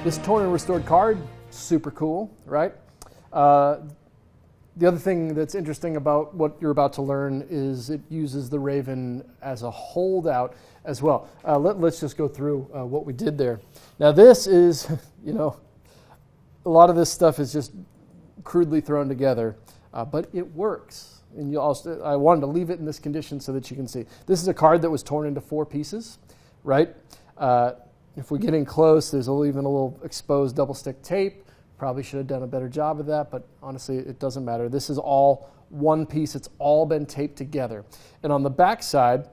A: This torn and restored card, super cool, right? The other thing that's interesting about what you're about to learn is it uses the raven as a holdout as well. Let's just go through what we did there. Now this is, a lot of this stuff is just crudely thrown together, but it works. And I wanted to leave it in this condition so that you can see. This is a card that was torn into 4 pieces, right? If we get in close, there's even a little exposed double stick tape. Probably should have done a better job of that, but honestly, it doesn't matter. This is all one piece. It's all been taped together. And on the back side,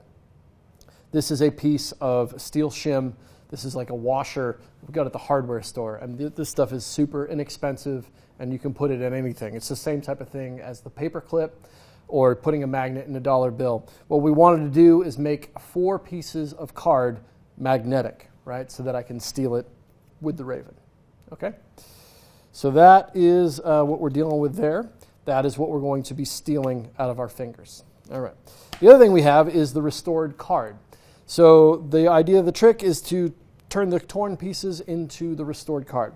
A: this is a piece of steel shim. This is like a washer we got at the hardware store. And this stuff is super inexpensive, and you can put it in anything. It's the same type of thing as the paper clip or putting a magnet in a dollar bill. What we wanted to do is make 4 pieces of card magnetic, right, so that I can steal it with the raven, okay? So that is what we're dealing with there. That is what we're going to be stealing out of our fingers. All right. The other thing we have is the restored card. So the idea of the trick is to turn the torn pieces into the restored card.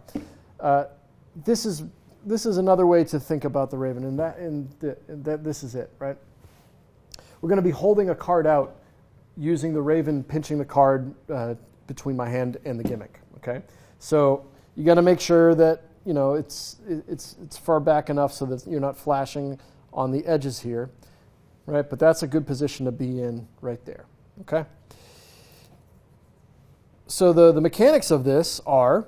A: This is another way to think about the Raven, and this is it, right? We're going to be holding a card out using the Raven pinching the card between my hand and the gimmick. Okay, so you got to make sure that it's far back enough so that you're not flashing on the edges here, right? But that's a good position to be in right there. Okay. So the mechanics of this are,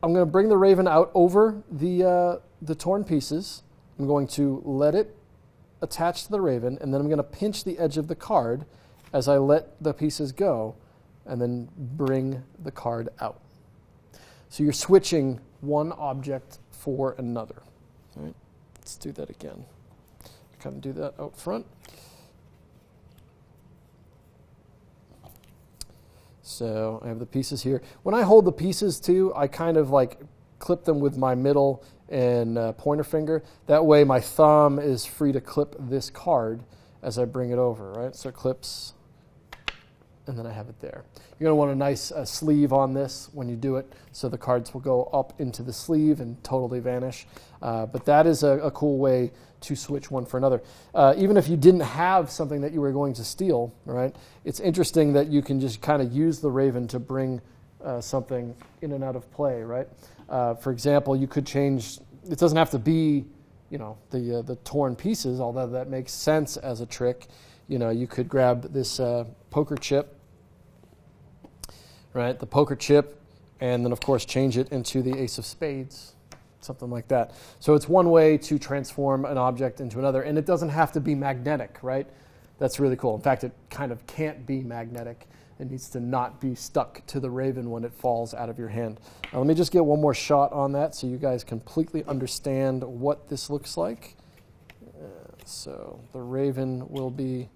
A: I'm going to bring the Raven out over the torn pieces. I'm going to let it attach to the Raven, and then I'm going to pinch the edge of the card as I let the pieces go, and then bring the card out. So you're switching one object for another. All right, let's do that again. Kind of do that out front. So I have the pieces here. When I hold the pieces too, I kind of like clip them with my middle and pointer finger. That way my thumb is free to clip this card as I bring it over, right? So it clips, and then I have it there. You're going to want a nice sleeve on this when you do it, so the cards will go up into the sleeve and totally vanish. But that is a cool way to switch one for another. Even if you didn't have something that you were going to steal, right? It's interesting that you can just kind of use the Raven to bring something in and out of play, right? For example, you could change, it doesn't have to be, the torn pieces, although that makes sense as a trick. You could grab this poker chip, right? The poker chip, and then of course change it into the ace of spades, something like that. So it's one way to transform an object into another, and it doesn't have to be magnetic, right? That's really cool. In fact, it kind of can't be magnetic. It needs to not be stuck to the Raven when it falls out of your hand. Now, let me just get one more shot on that so you guys completely understand what this looks like. So the Raven will be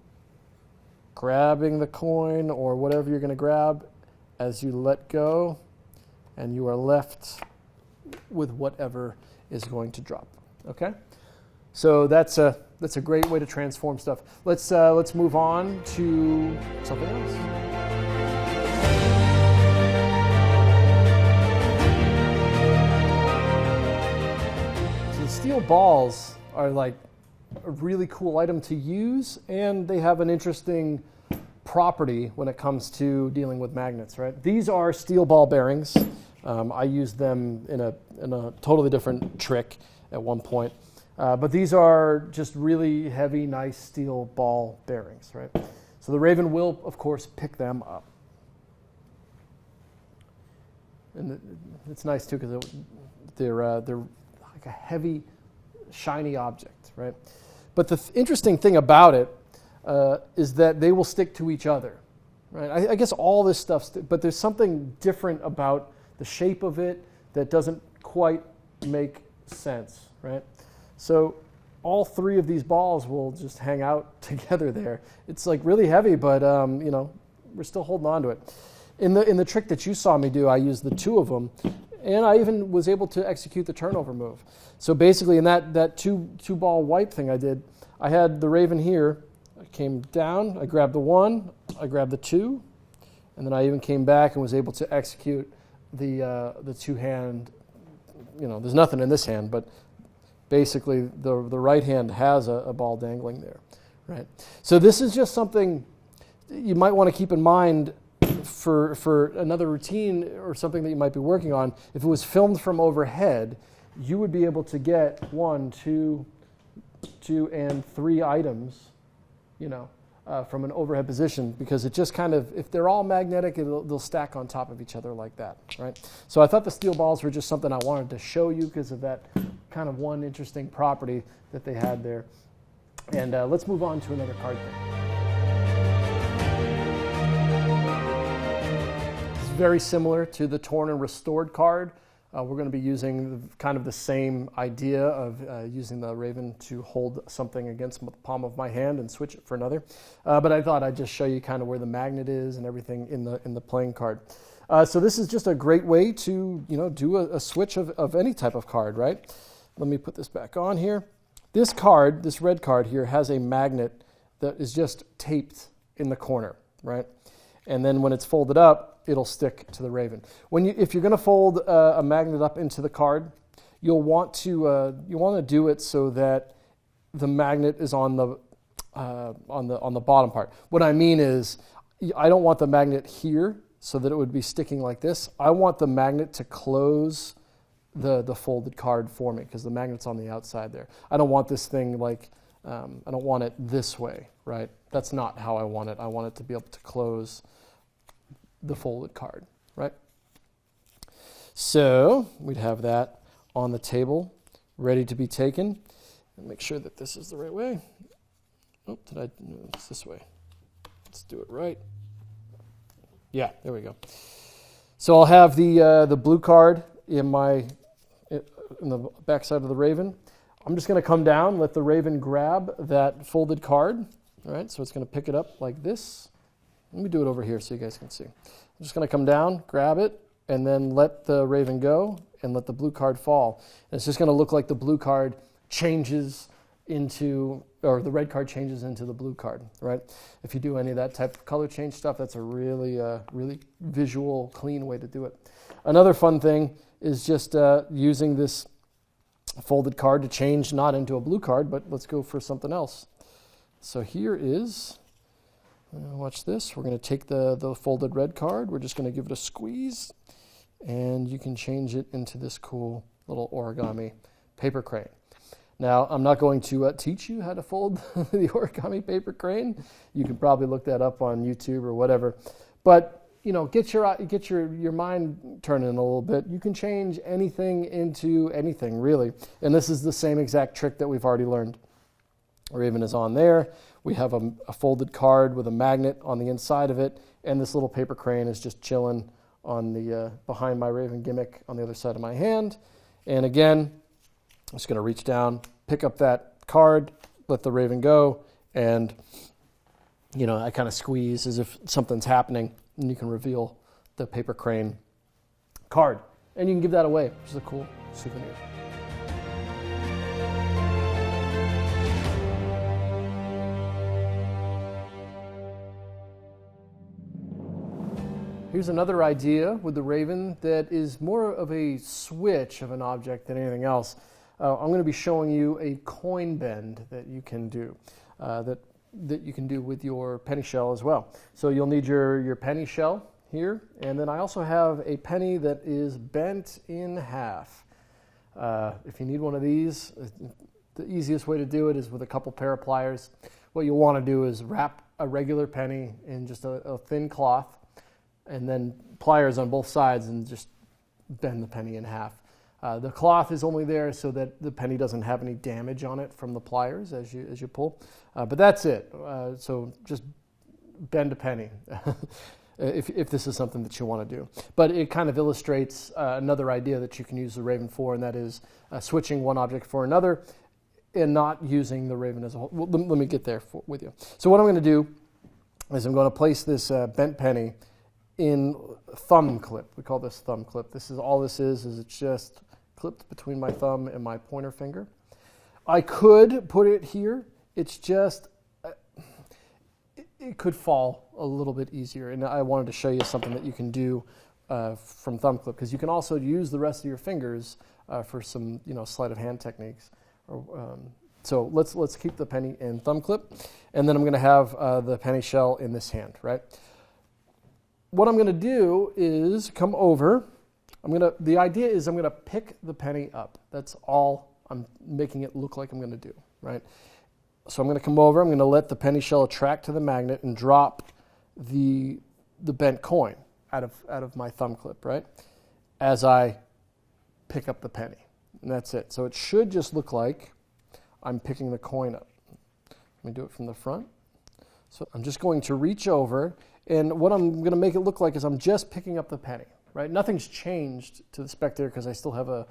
A: grabbing the coin or whatever you're going to grab as you let go, and you are left with whatever is going to drop. Okay, so that's a great way to transform stuff. Let's move on to something else. So the steel balls are like a really cool item to use, and they have an interesting property when it comes to dealing with magnets, right? These are steel ball bearings. I used them in a totally different trick at one point. But these are just really heavy, nice steel ball bearings, right? So the Raven will, of course, pick them up. And it's nice, too, because they're like a heavy, shiny object, right? But the interesting thing about it is that they will stick to each other, right? I guess all this stuff, but there's something different about the shape of it that doesn't quite make sense, right? So all three of these balls will just hang out together there. It's like really heavy, but we're still holding on to it. In the trick that you saw me do, I used the two of them, and I even was able to execute the turnover move. So basically, in that two ball wipe thing I did, I had the Raven here. I came down, I grabbed the one, I grabbed the two, and then I even came back and was able to execute the two-hand. There's nothing in this hand, but basically the right hand has a ball dangling there, right? So this is just something you might want to keep in mind for another routine or something that you might be working on. If it was filmed from overhead, you would be able to get 1, 2, and 3 items, from an overhead position, because it just kind of, if they're all magnetic, they'll stack on top of each other like that, right? So I thought the steel balls were just something I wanted to show you because of that kind of one interesting property that they had there. And let's move on to another card thing. It's very similar to the torn and restored card. We're going to be using kind of the same idea of using the Raven to hold something against the palm of my hand and switch it for another. But I thought I'd just show you kind of where the magnet is and everything in the playing card. So this is just a great way to do a switch of any type of card, right? Let me put this back on here. This red card here, has a magnet that is just taped in the corner, right? And then when it's folded up, it'll stick to the Raven. If you're going to fold a magnet up into the card, you'll want to do it so that the magnet is on the bottom part. What I mean is, I don't want the magnet here so that it would be sticking like this. I want the magnet to close the folded card for me because the magnet's on the outside there. I don't want this thing like, I don't want it this way, right? That's not how I want it. I want it to be able to close the folded card, right? So we'd have that on the table, ready to be taken. And make sure that this is the right way. Oh, no, it's this way. Let's do it right. Yeah, there we go. So I'll have the blue card in the back side of the Raven. I'm just going to come down, let the Raven grab that folded card. All right, so it's going to pick it up like this. Let me do it over here so you guys can see. I'm just going to come down, grab it, and then let the Raven go and let the blue card fall. And it's just going to look like the blue card changes into, or the red card changes into the blue card, right? If you do any of that type of color change stuff, that's a really, really visual, clean way to do it. Another fun thing is just using this folded card to change not into a blue card, but let's go for something else. So here is, watch this. We're going to take the folded red card. We're just going to give it a squeeze, and you can change it into this cool little origami paper crane. Now, I'm not going to teach you how to fold the origami paper crane. You can probably look that up on YouTube or whatever. But, get your mind turning a little bit. You can change anything into anything, really. And this is the same exact trick that we've already learned. Raven is on there. We have a folded card with a magnet on the inside of it, and this little paper crane is just chilling on the behind my Raven gimmick on the other side of my hand. And again, I'm just going to reach down, pick up that card, let the Raven go, and I kind of squeeze as if something's happening, and you can reveal the paper crane card. And you can give that away, which is a cool souvenir. Here's another idea with the Raven that is more of a switch of an object than anything else. I'm going to be showing you a coin bend that you can do, that you can do with your penny shell as well. So you'll need your penny shell here, and then I also have a penny that is bent in half. If you need one of these, the easiest way to do it is with a couple pair of pliers. What you'll want to do is wrap a regular penny in just a thin cloth, and then pliers on both sides, and just bend the penny in half. The cloth is only there so that the penny doesn't have any damage on it from the pliers as you pull. But that's it. So just bend a penny if this is something that you want to do. But it kind of illustrates another idea that you can use the Raven for, and that is switching one object for another and not using the Raven as a whole. Well, let me get there with you. So what I'm going to do is I'm going to place this bent penny in thumb clip. We call this thumb clip. All this is it's just clipped between my thumb and my pointer finger. I could put it here. It's just, it could fall a little bit easier. And I wanted to show you something that you can do from thumb clip, because you can also use the rest of your fingers for some, sleight of hand techniques. So let's keep the penny in thumb clip, and then I'm going to have the penny shell in this hand, right? What I'm going to do is come over. The idea is I'm going to pick the penny up. That's all I'm making it look like I'm going to do, right? So I'm going to come over. I'm going to let the penny shell attract to the magnet and drop the bent coin out of my thumb clip, right? As I pick up the penny, and that's it. So it should just look like I'm picking the coin up. Let me do it from the front. So I'm just going to reach over, and what I'm going to make it look like is I'm just picking up the penny, right? Nothing's changed to the spectator because I still have a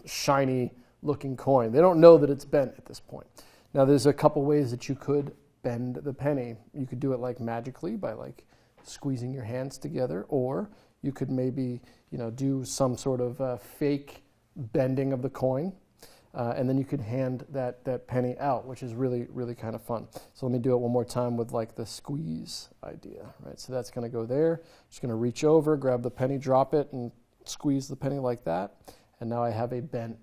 A: shiny looking coin. They don't know that it's bent at this point. Now there's a couple ways that you could bend the penny. You could do it like magically by like squeezing your hands together, or you could maybe do some sort of fake bending of the coin. and then you could hand that penny out, which is really, really kind of fun. So let me do it one more time with like the squeeze idea, right? So that's going to go there. Just going to reach over, grab the penny, drop it, and squeeze the penny like that. And now I have a bent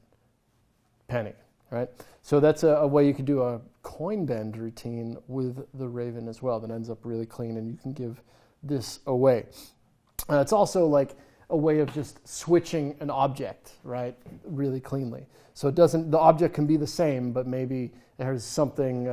A: penny, right? So that's a way you could do a coin bend routine with the Raven as well that ends up really clean, and you can give this away. It's also like a way of just switching an object, right, really cleanly. So it doesn't, the object can be the same, but maybe there's something,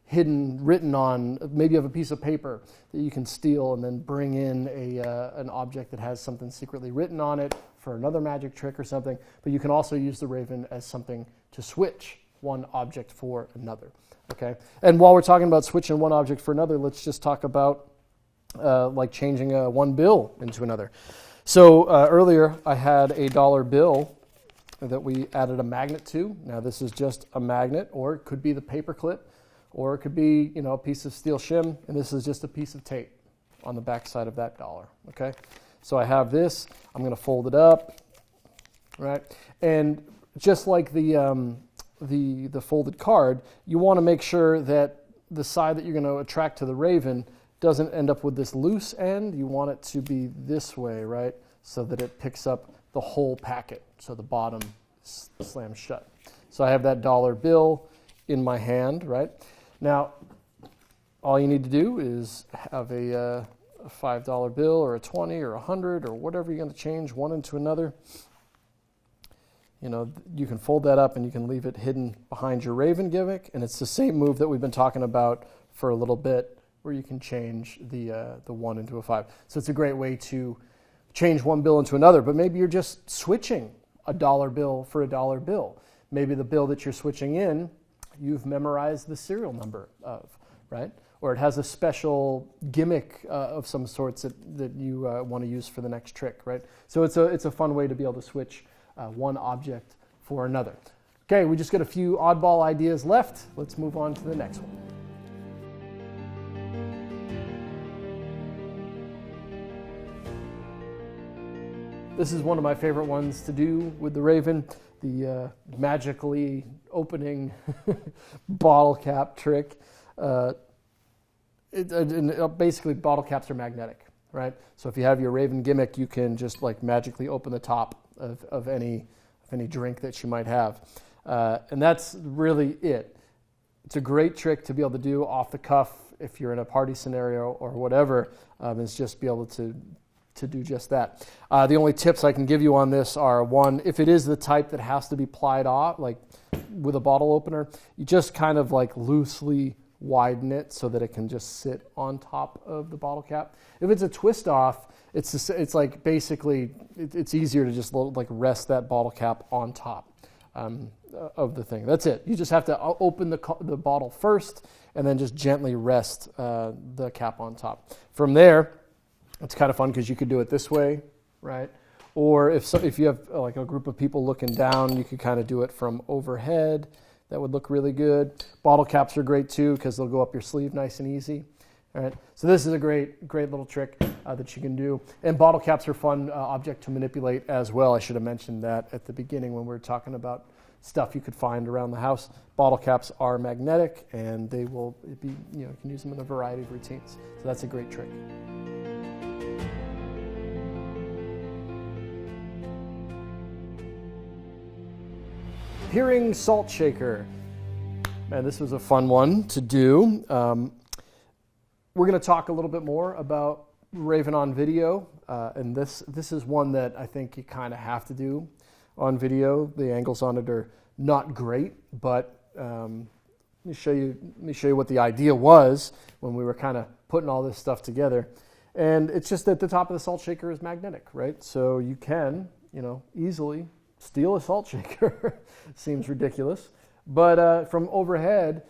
A: hidden, written on, maybe you have a piece of paper that you can steal and then bring in an object that has something secretly written on it for another magic trick or something. But you can also use the Raven as something to switch one object for another, okay? And while we're talking about switching one object for another, let's just talk about like changing one bill into another. So earlier I had a dollar bill that we added a magnet to. Now this is just a magnet, or it could be the paper clip, or it could be, a piece of steel shim, and this is just a piece of tape on the back side of that dollar, okay? So I have this, I'm gonna fold it up, right? And just like the folded card, you wanna make sure that the side that you're gonna attract to the Raven doesn't end up with this loose end. You want it to be this way, right? So that it picks up the whole packet, so the bottom slams shut. So I have that dollar bill in my hand, right? Now, all you need to do is have a $5 bill or a 20 or 100 or whatever you're going to change one into another. You can fold that up and you can leave it hidden behind your Raven gimmick, and it's the same move that we've been talking about for a little bit, where you can change the 1 into a 5. So it's a great way to change one bill into another, but maybe you're just switching a dollar bill for a dollar bill. Maybe the bill that you're switching in, you've memorized the serial number of, right? Or it has a special gimmick of some sorts that you want to use for the next trick, right? So it's a fun way to be able to switch one object for another. Okay, we just got a few oddball ideas left. Let's move on to the next one. This is one of my favorite ones to do with the Raven, the magically opening bottle cap trick. Basically, bottle caps are magnetic, right? So if you have your Raven gimmick, you can just like magically open the top of any drink that you might have. And that's really it. It's a great trick to be able to do off the cuff if you're in a party scenario or whatever, is just be able to do just that. The only tips I can give you on this are, one, if it is the type that has to be plied off, like with a bottle opener, you just kind of like loosely widen it so that it can just sit on top of the bottle cap. If it's a twist off, it's like basically it's easier to just like rest that bottle cap on top of the thing. That's it. You just have to open the bottle first and then just gently rest the cap on top. From there, it's kind of fun because you could do it this way, right? Or if you have like a group of people looking down, you could kind of do it from overhead. That would look really good. Bottle caps are great too because they'll go up your sleeve nice and easy. All right. So this is a great little trick that you can do. And bottle caps are fun object to manipulate as well. I should have mentioned that at the beginning when we were talking about stuff you could find around the house. Bottle caps are magnetic, and they will be, you can use them in a variety of routines. So that's a great trick. Peering salt shaker. Man, this was a fun one to do. We're going to talk a little bit more about Raven on video, and this is one that I think you kind of have to do on video. The angles on it are not great, but let me show you what the idea was when we were kind of putting all this stuff together. And it's just that the top of the salt shaker is magnetic, right? So you can, easily steal a salt shaker. Seems ridiculous. But from overhead,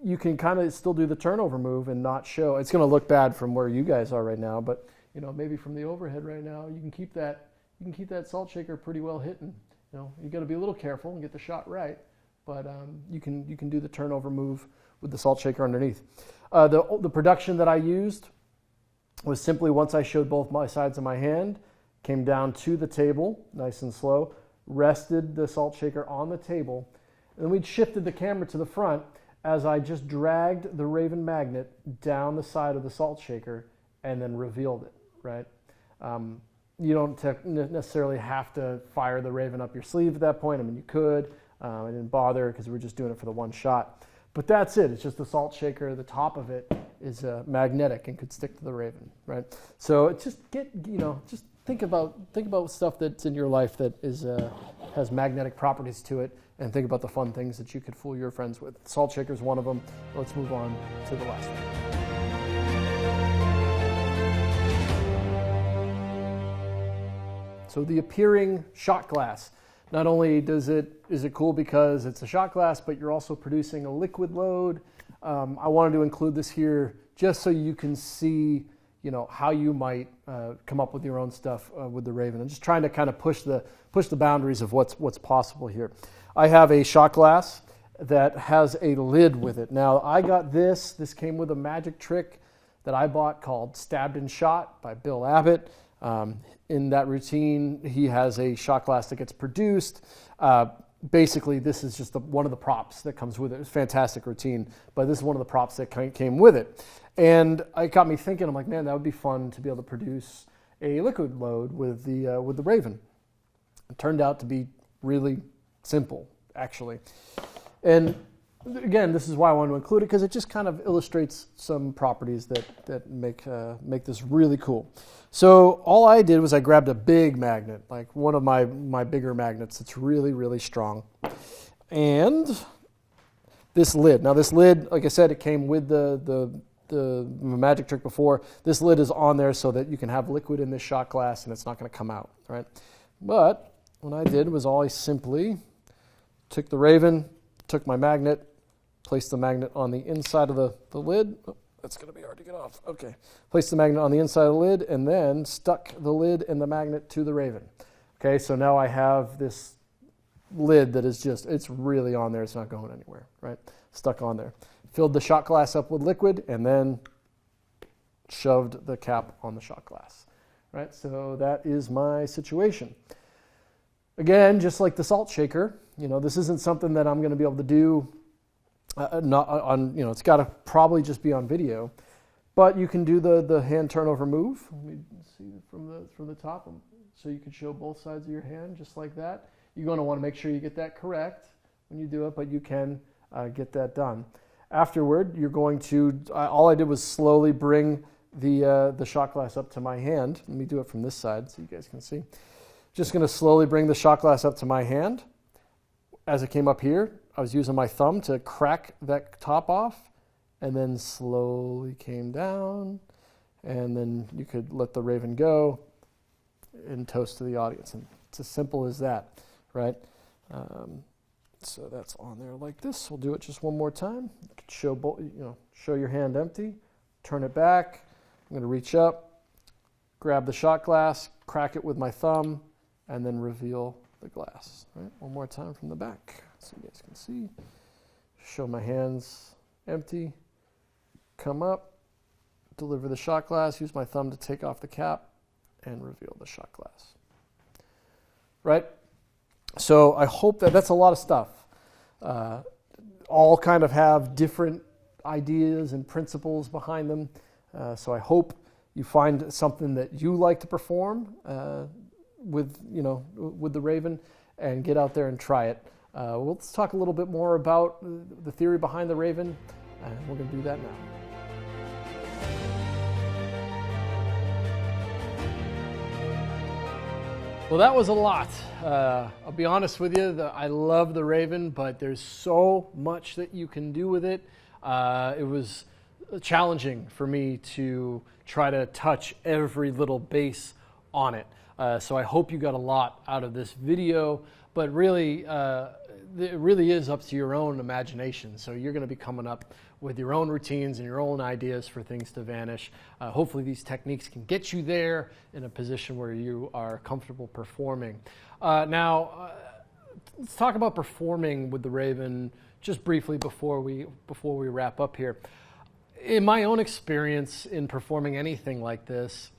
A: you can kind of still do the turnover move and not show. It's going to look bad from where you guys are right now, but maybe from the overhead right now, you can keep that salt shaker pretty well hidden. You got to be a little careful and get the shot right, but you can do the turnover move with the salt shaker underneath. The production that I used was simply, once I showed both my sides of my hand, came down to the table, nice and slow, rested the salt shaker on the table, and then we'd shifted the camera to the front as I just dragged the Raven magnet down the side of the salt shaker and then revealed it, right? You don't necessarily have to fire the Raven up your sleeve at that point. I mean, you could. I didn't bother because we were just doing it for the one shot. But that's it. It's just the salt shaker. The top of it is magnetic and could stick to the Raven, right? So it's just just think about stuff that's in your life that is has magnetic properties to it, and think about the fun things that you could fool your friends with. Salt shaker is one of them. Let's move on to the last one. So the appearing shot glass. Not only is it cool because it's a shot glass, but you're also producing a liquid load. I wanted to include this here just so you can see, how you might come up with your own stuff with the Raven. I'm just trying to kind of push the boundaries of what's possible here. I have a shot glass that has a lid with it. Now I got this. This came with a magic trick that I bought called Stabbed and Shot by Bill Abbott. In that routine, he has a shot glass that gets produced. Basically, this is just one of the props that comes with it. It's a fantastic routine, but this is one of the props that came with it. And it got me thinking, I'm like, man, that would be fun to be able to produce a liquid load with the Raven. It turned out to be really simple, actually. And again, this is why I wanted to include it, because it just kind of illustrates some properties that make this really cool. So all I did was I grabbed a big magnet, like one of my bigger magnets that's really, really strong. And this lid. Now this lid, like I said, it came with the magic trick before. This lid is on there so that you can have liquid in this shot glass and it's not going to come out, right? But what I did was I simply took the Raven, took my magnet, placed the magnet on the inside of the lid. Oh, that's going to be hard to get off. Okay. Placed the magnet on the inside of the lid and then stuck the lid and the magnet to the Raven. Okay, so now I have this lid that is it's really on there. It's not going anywhere, right? Stuck on there. Filled the shot glass up with liquid and then shoved the cap on the shot glass, right? So that is my situation. Again, just like the salt shaker, this isn't something that I'm going to be able to do not on, it's got to probably just be on video, but you can do the hand turnover move. Let me see from the top, so you can show both sides of your hand just like that. You're going to want to make sure you get that correct when you do it, but you can get that done. Afterward, you're going to, all I did was slowly bring the shot glass up to my hand. Let me do it from this side so you guys can see. Just going to slowly bring the shot glass up to my hand. As it came up here, I was using my thumb to crack that top off, and then slowly came down, and then you could let the Raven go and toast to the audience. And it's as simple as that, right? So that's on there like this. We'll do it just one more time. You can show your hand empty, turn it back. I'm going to reach up, grab the shot glass, crack it with my thumb, and then reveal the glass. Right? One more time from the back so you guys can see. Show my hands empty, come up, deliver the shot glass, use my thumb to take off the cap, and reveal the shot glass. Right? So I hope that's a lot of stuff. All kind of have different ideas and principles behind them. So I hope you find something that you like to perform with the Raven, and get out there and try it. Let's talk a little bit more about the theory behind the Raven, and we're going to do that now. Well, that was a lot. I'll be honest with you, I love the Raven, but there's so much that you can do with it. It was challenging for me to try to touch every little base on it. So I hope you got a lot out of this video, but really, it really is up to your own imagination. So you're going to be coming up with your own routines and your own ideas for things to vanish. Hopefully these techniques can get you there in a position where you are comfortable performing. Now, let's talk about performing with the Raven just briefly before we wrap up here. In my own experience in performing anything like this,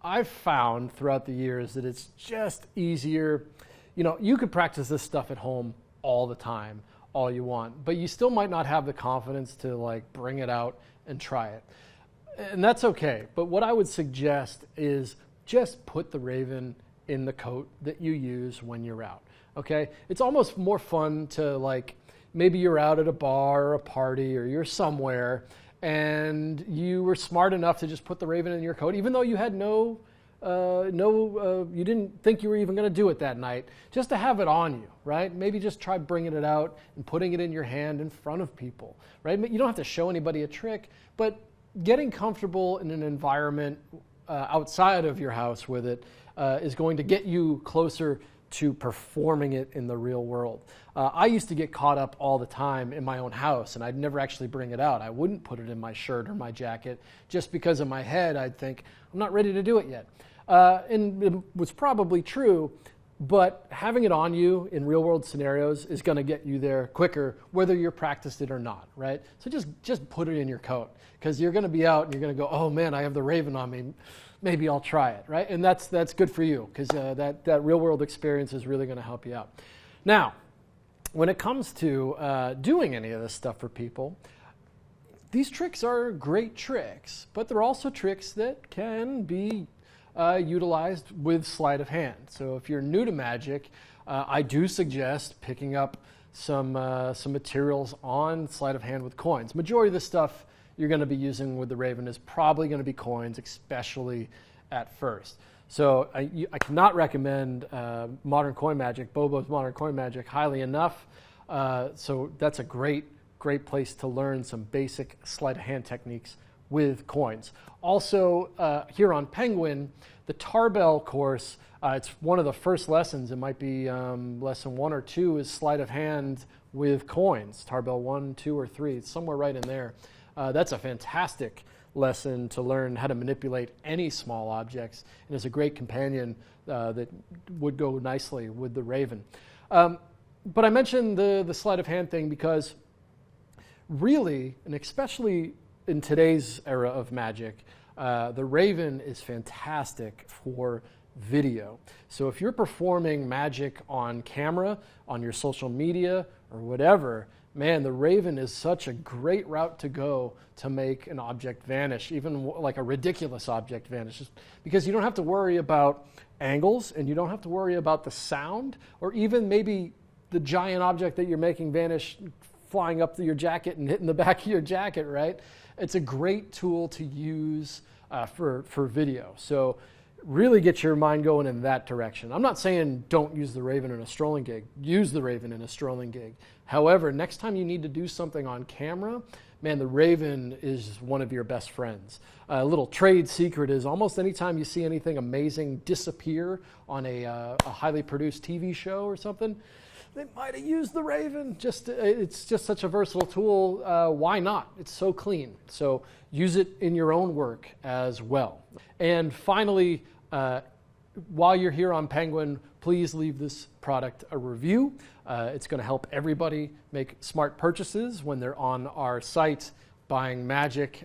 A: I've found throughout the years that it's just easier. You know, you could practice this stuff at home all the time, all you want, but you still might not have the confidence to like bring it out and try it. And that's okay. But what I would suggest is just put the Raven in the coat that you use when you're out. Okay? It's almost more fun to like, maybe you're out at a bar or a party or you're somewhere and you were smart enough to just put the Raven in your coat, even though you had you didn't think you were even going to do it that night, just to have it on you, right? Maybe just try bringing it out and putting it in your hand in front of people, right? You don't have to show anybody a trick, but getting comfortable in an environment outside of your house with it is going to get you closer to performing it in the real world. I used to get caught up all the time in my own house, and I'd never actually bring it out. I wouldn't put it in my shirt or my jacket just because in my head I'd think, I'm not ready to do it yet. And it was probably true, but having it on you in real world scenarios is going to get you there quicker, whether you're practiced it or not, right? So just put it in your coat, because you're going to be out and you're going to go, oh man, I have the Raven on me. Maybe I'll try it, right? And that's good for you, because that real world experience is really going to help you out. Now, when it comes to doing any of this stuff for people, these tricks are great tricks, but they're also tricks that can be utilized with sleight of hand. So if you're new to magic, I do suggest picking up some materials on sleight of hand with coins. Majority of the stuff you're going to be using with the Raven is probably going to be coins, especially at first. So I cannot recommend Modern Coin Magic, Bobo's Modern Coin Magic, highly enough. So that's a great place to learn some basic sleight of hand techniques with coins. Also, here on Penguin, the Tarbell course, it's one of the first lessons. It might be lesson 1 or 2 is sleight of hand with coins. Tarbell 1, 2, or 3. It's somewhere right in there. That's a fantastic lesson to learn how to manipulate any small objects, and is a great companion that would go nicely with the Raven. But I mentioned the sleight of hand thing because really, and especially in today's era of magic, the Raven is fantastic for video. So if you're performing magic on camera, on your social media, or whatever, man, the Raven is such a great route to go to make an object vanish, even like a ridiculous object vanish, because you don't have to worry about angles, and you don't have to worry about the sound, or even maybe the giant object that you're making vanish flying up through your jacket and hitting the back of your jacket, right? It's a great tool to use for video. So really get your mind going in that direction. I'm not saying don't use the Raven in a strolling gig. Use the Raven in a strolling gig. However, next time you need to do something on camera, man, the Raven is one of your best friends. A little trade secret is almost anytime you see anything amazing disappear on a highly produced TV show or something, they might have used the Raven. It's just such a versatile tool. Why not? It's so clean. So use it in your own work as well. And finally, while you're here on Penguin, please leave this product a review. It's going to help everybody make smart purchases when they're on our site buying magic.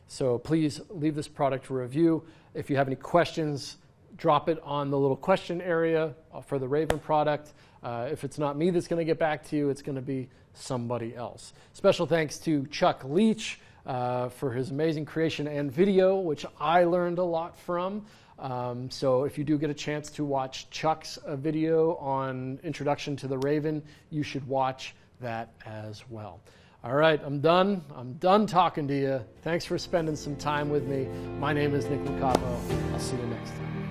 A: So please leave this product a review. If you have any questions, drop it on the little question area for the Raven product. If it's not me that's going to get back to you, it's going to be somebody else. Special thanks to Chuck Leach for his amazing creation and video, which I learned a lot from. So if you do get a chance to watch Chuck's video on Introduction to the Raven, you should watch that as well. All right, I'm done. I'm done talking to you. Thanks for spending some time with me. My name is Nick Locapo. I'll see you next time.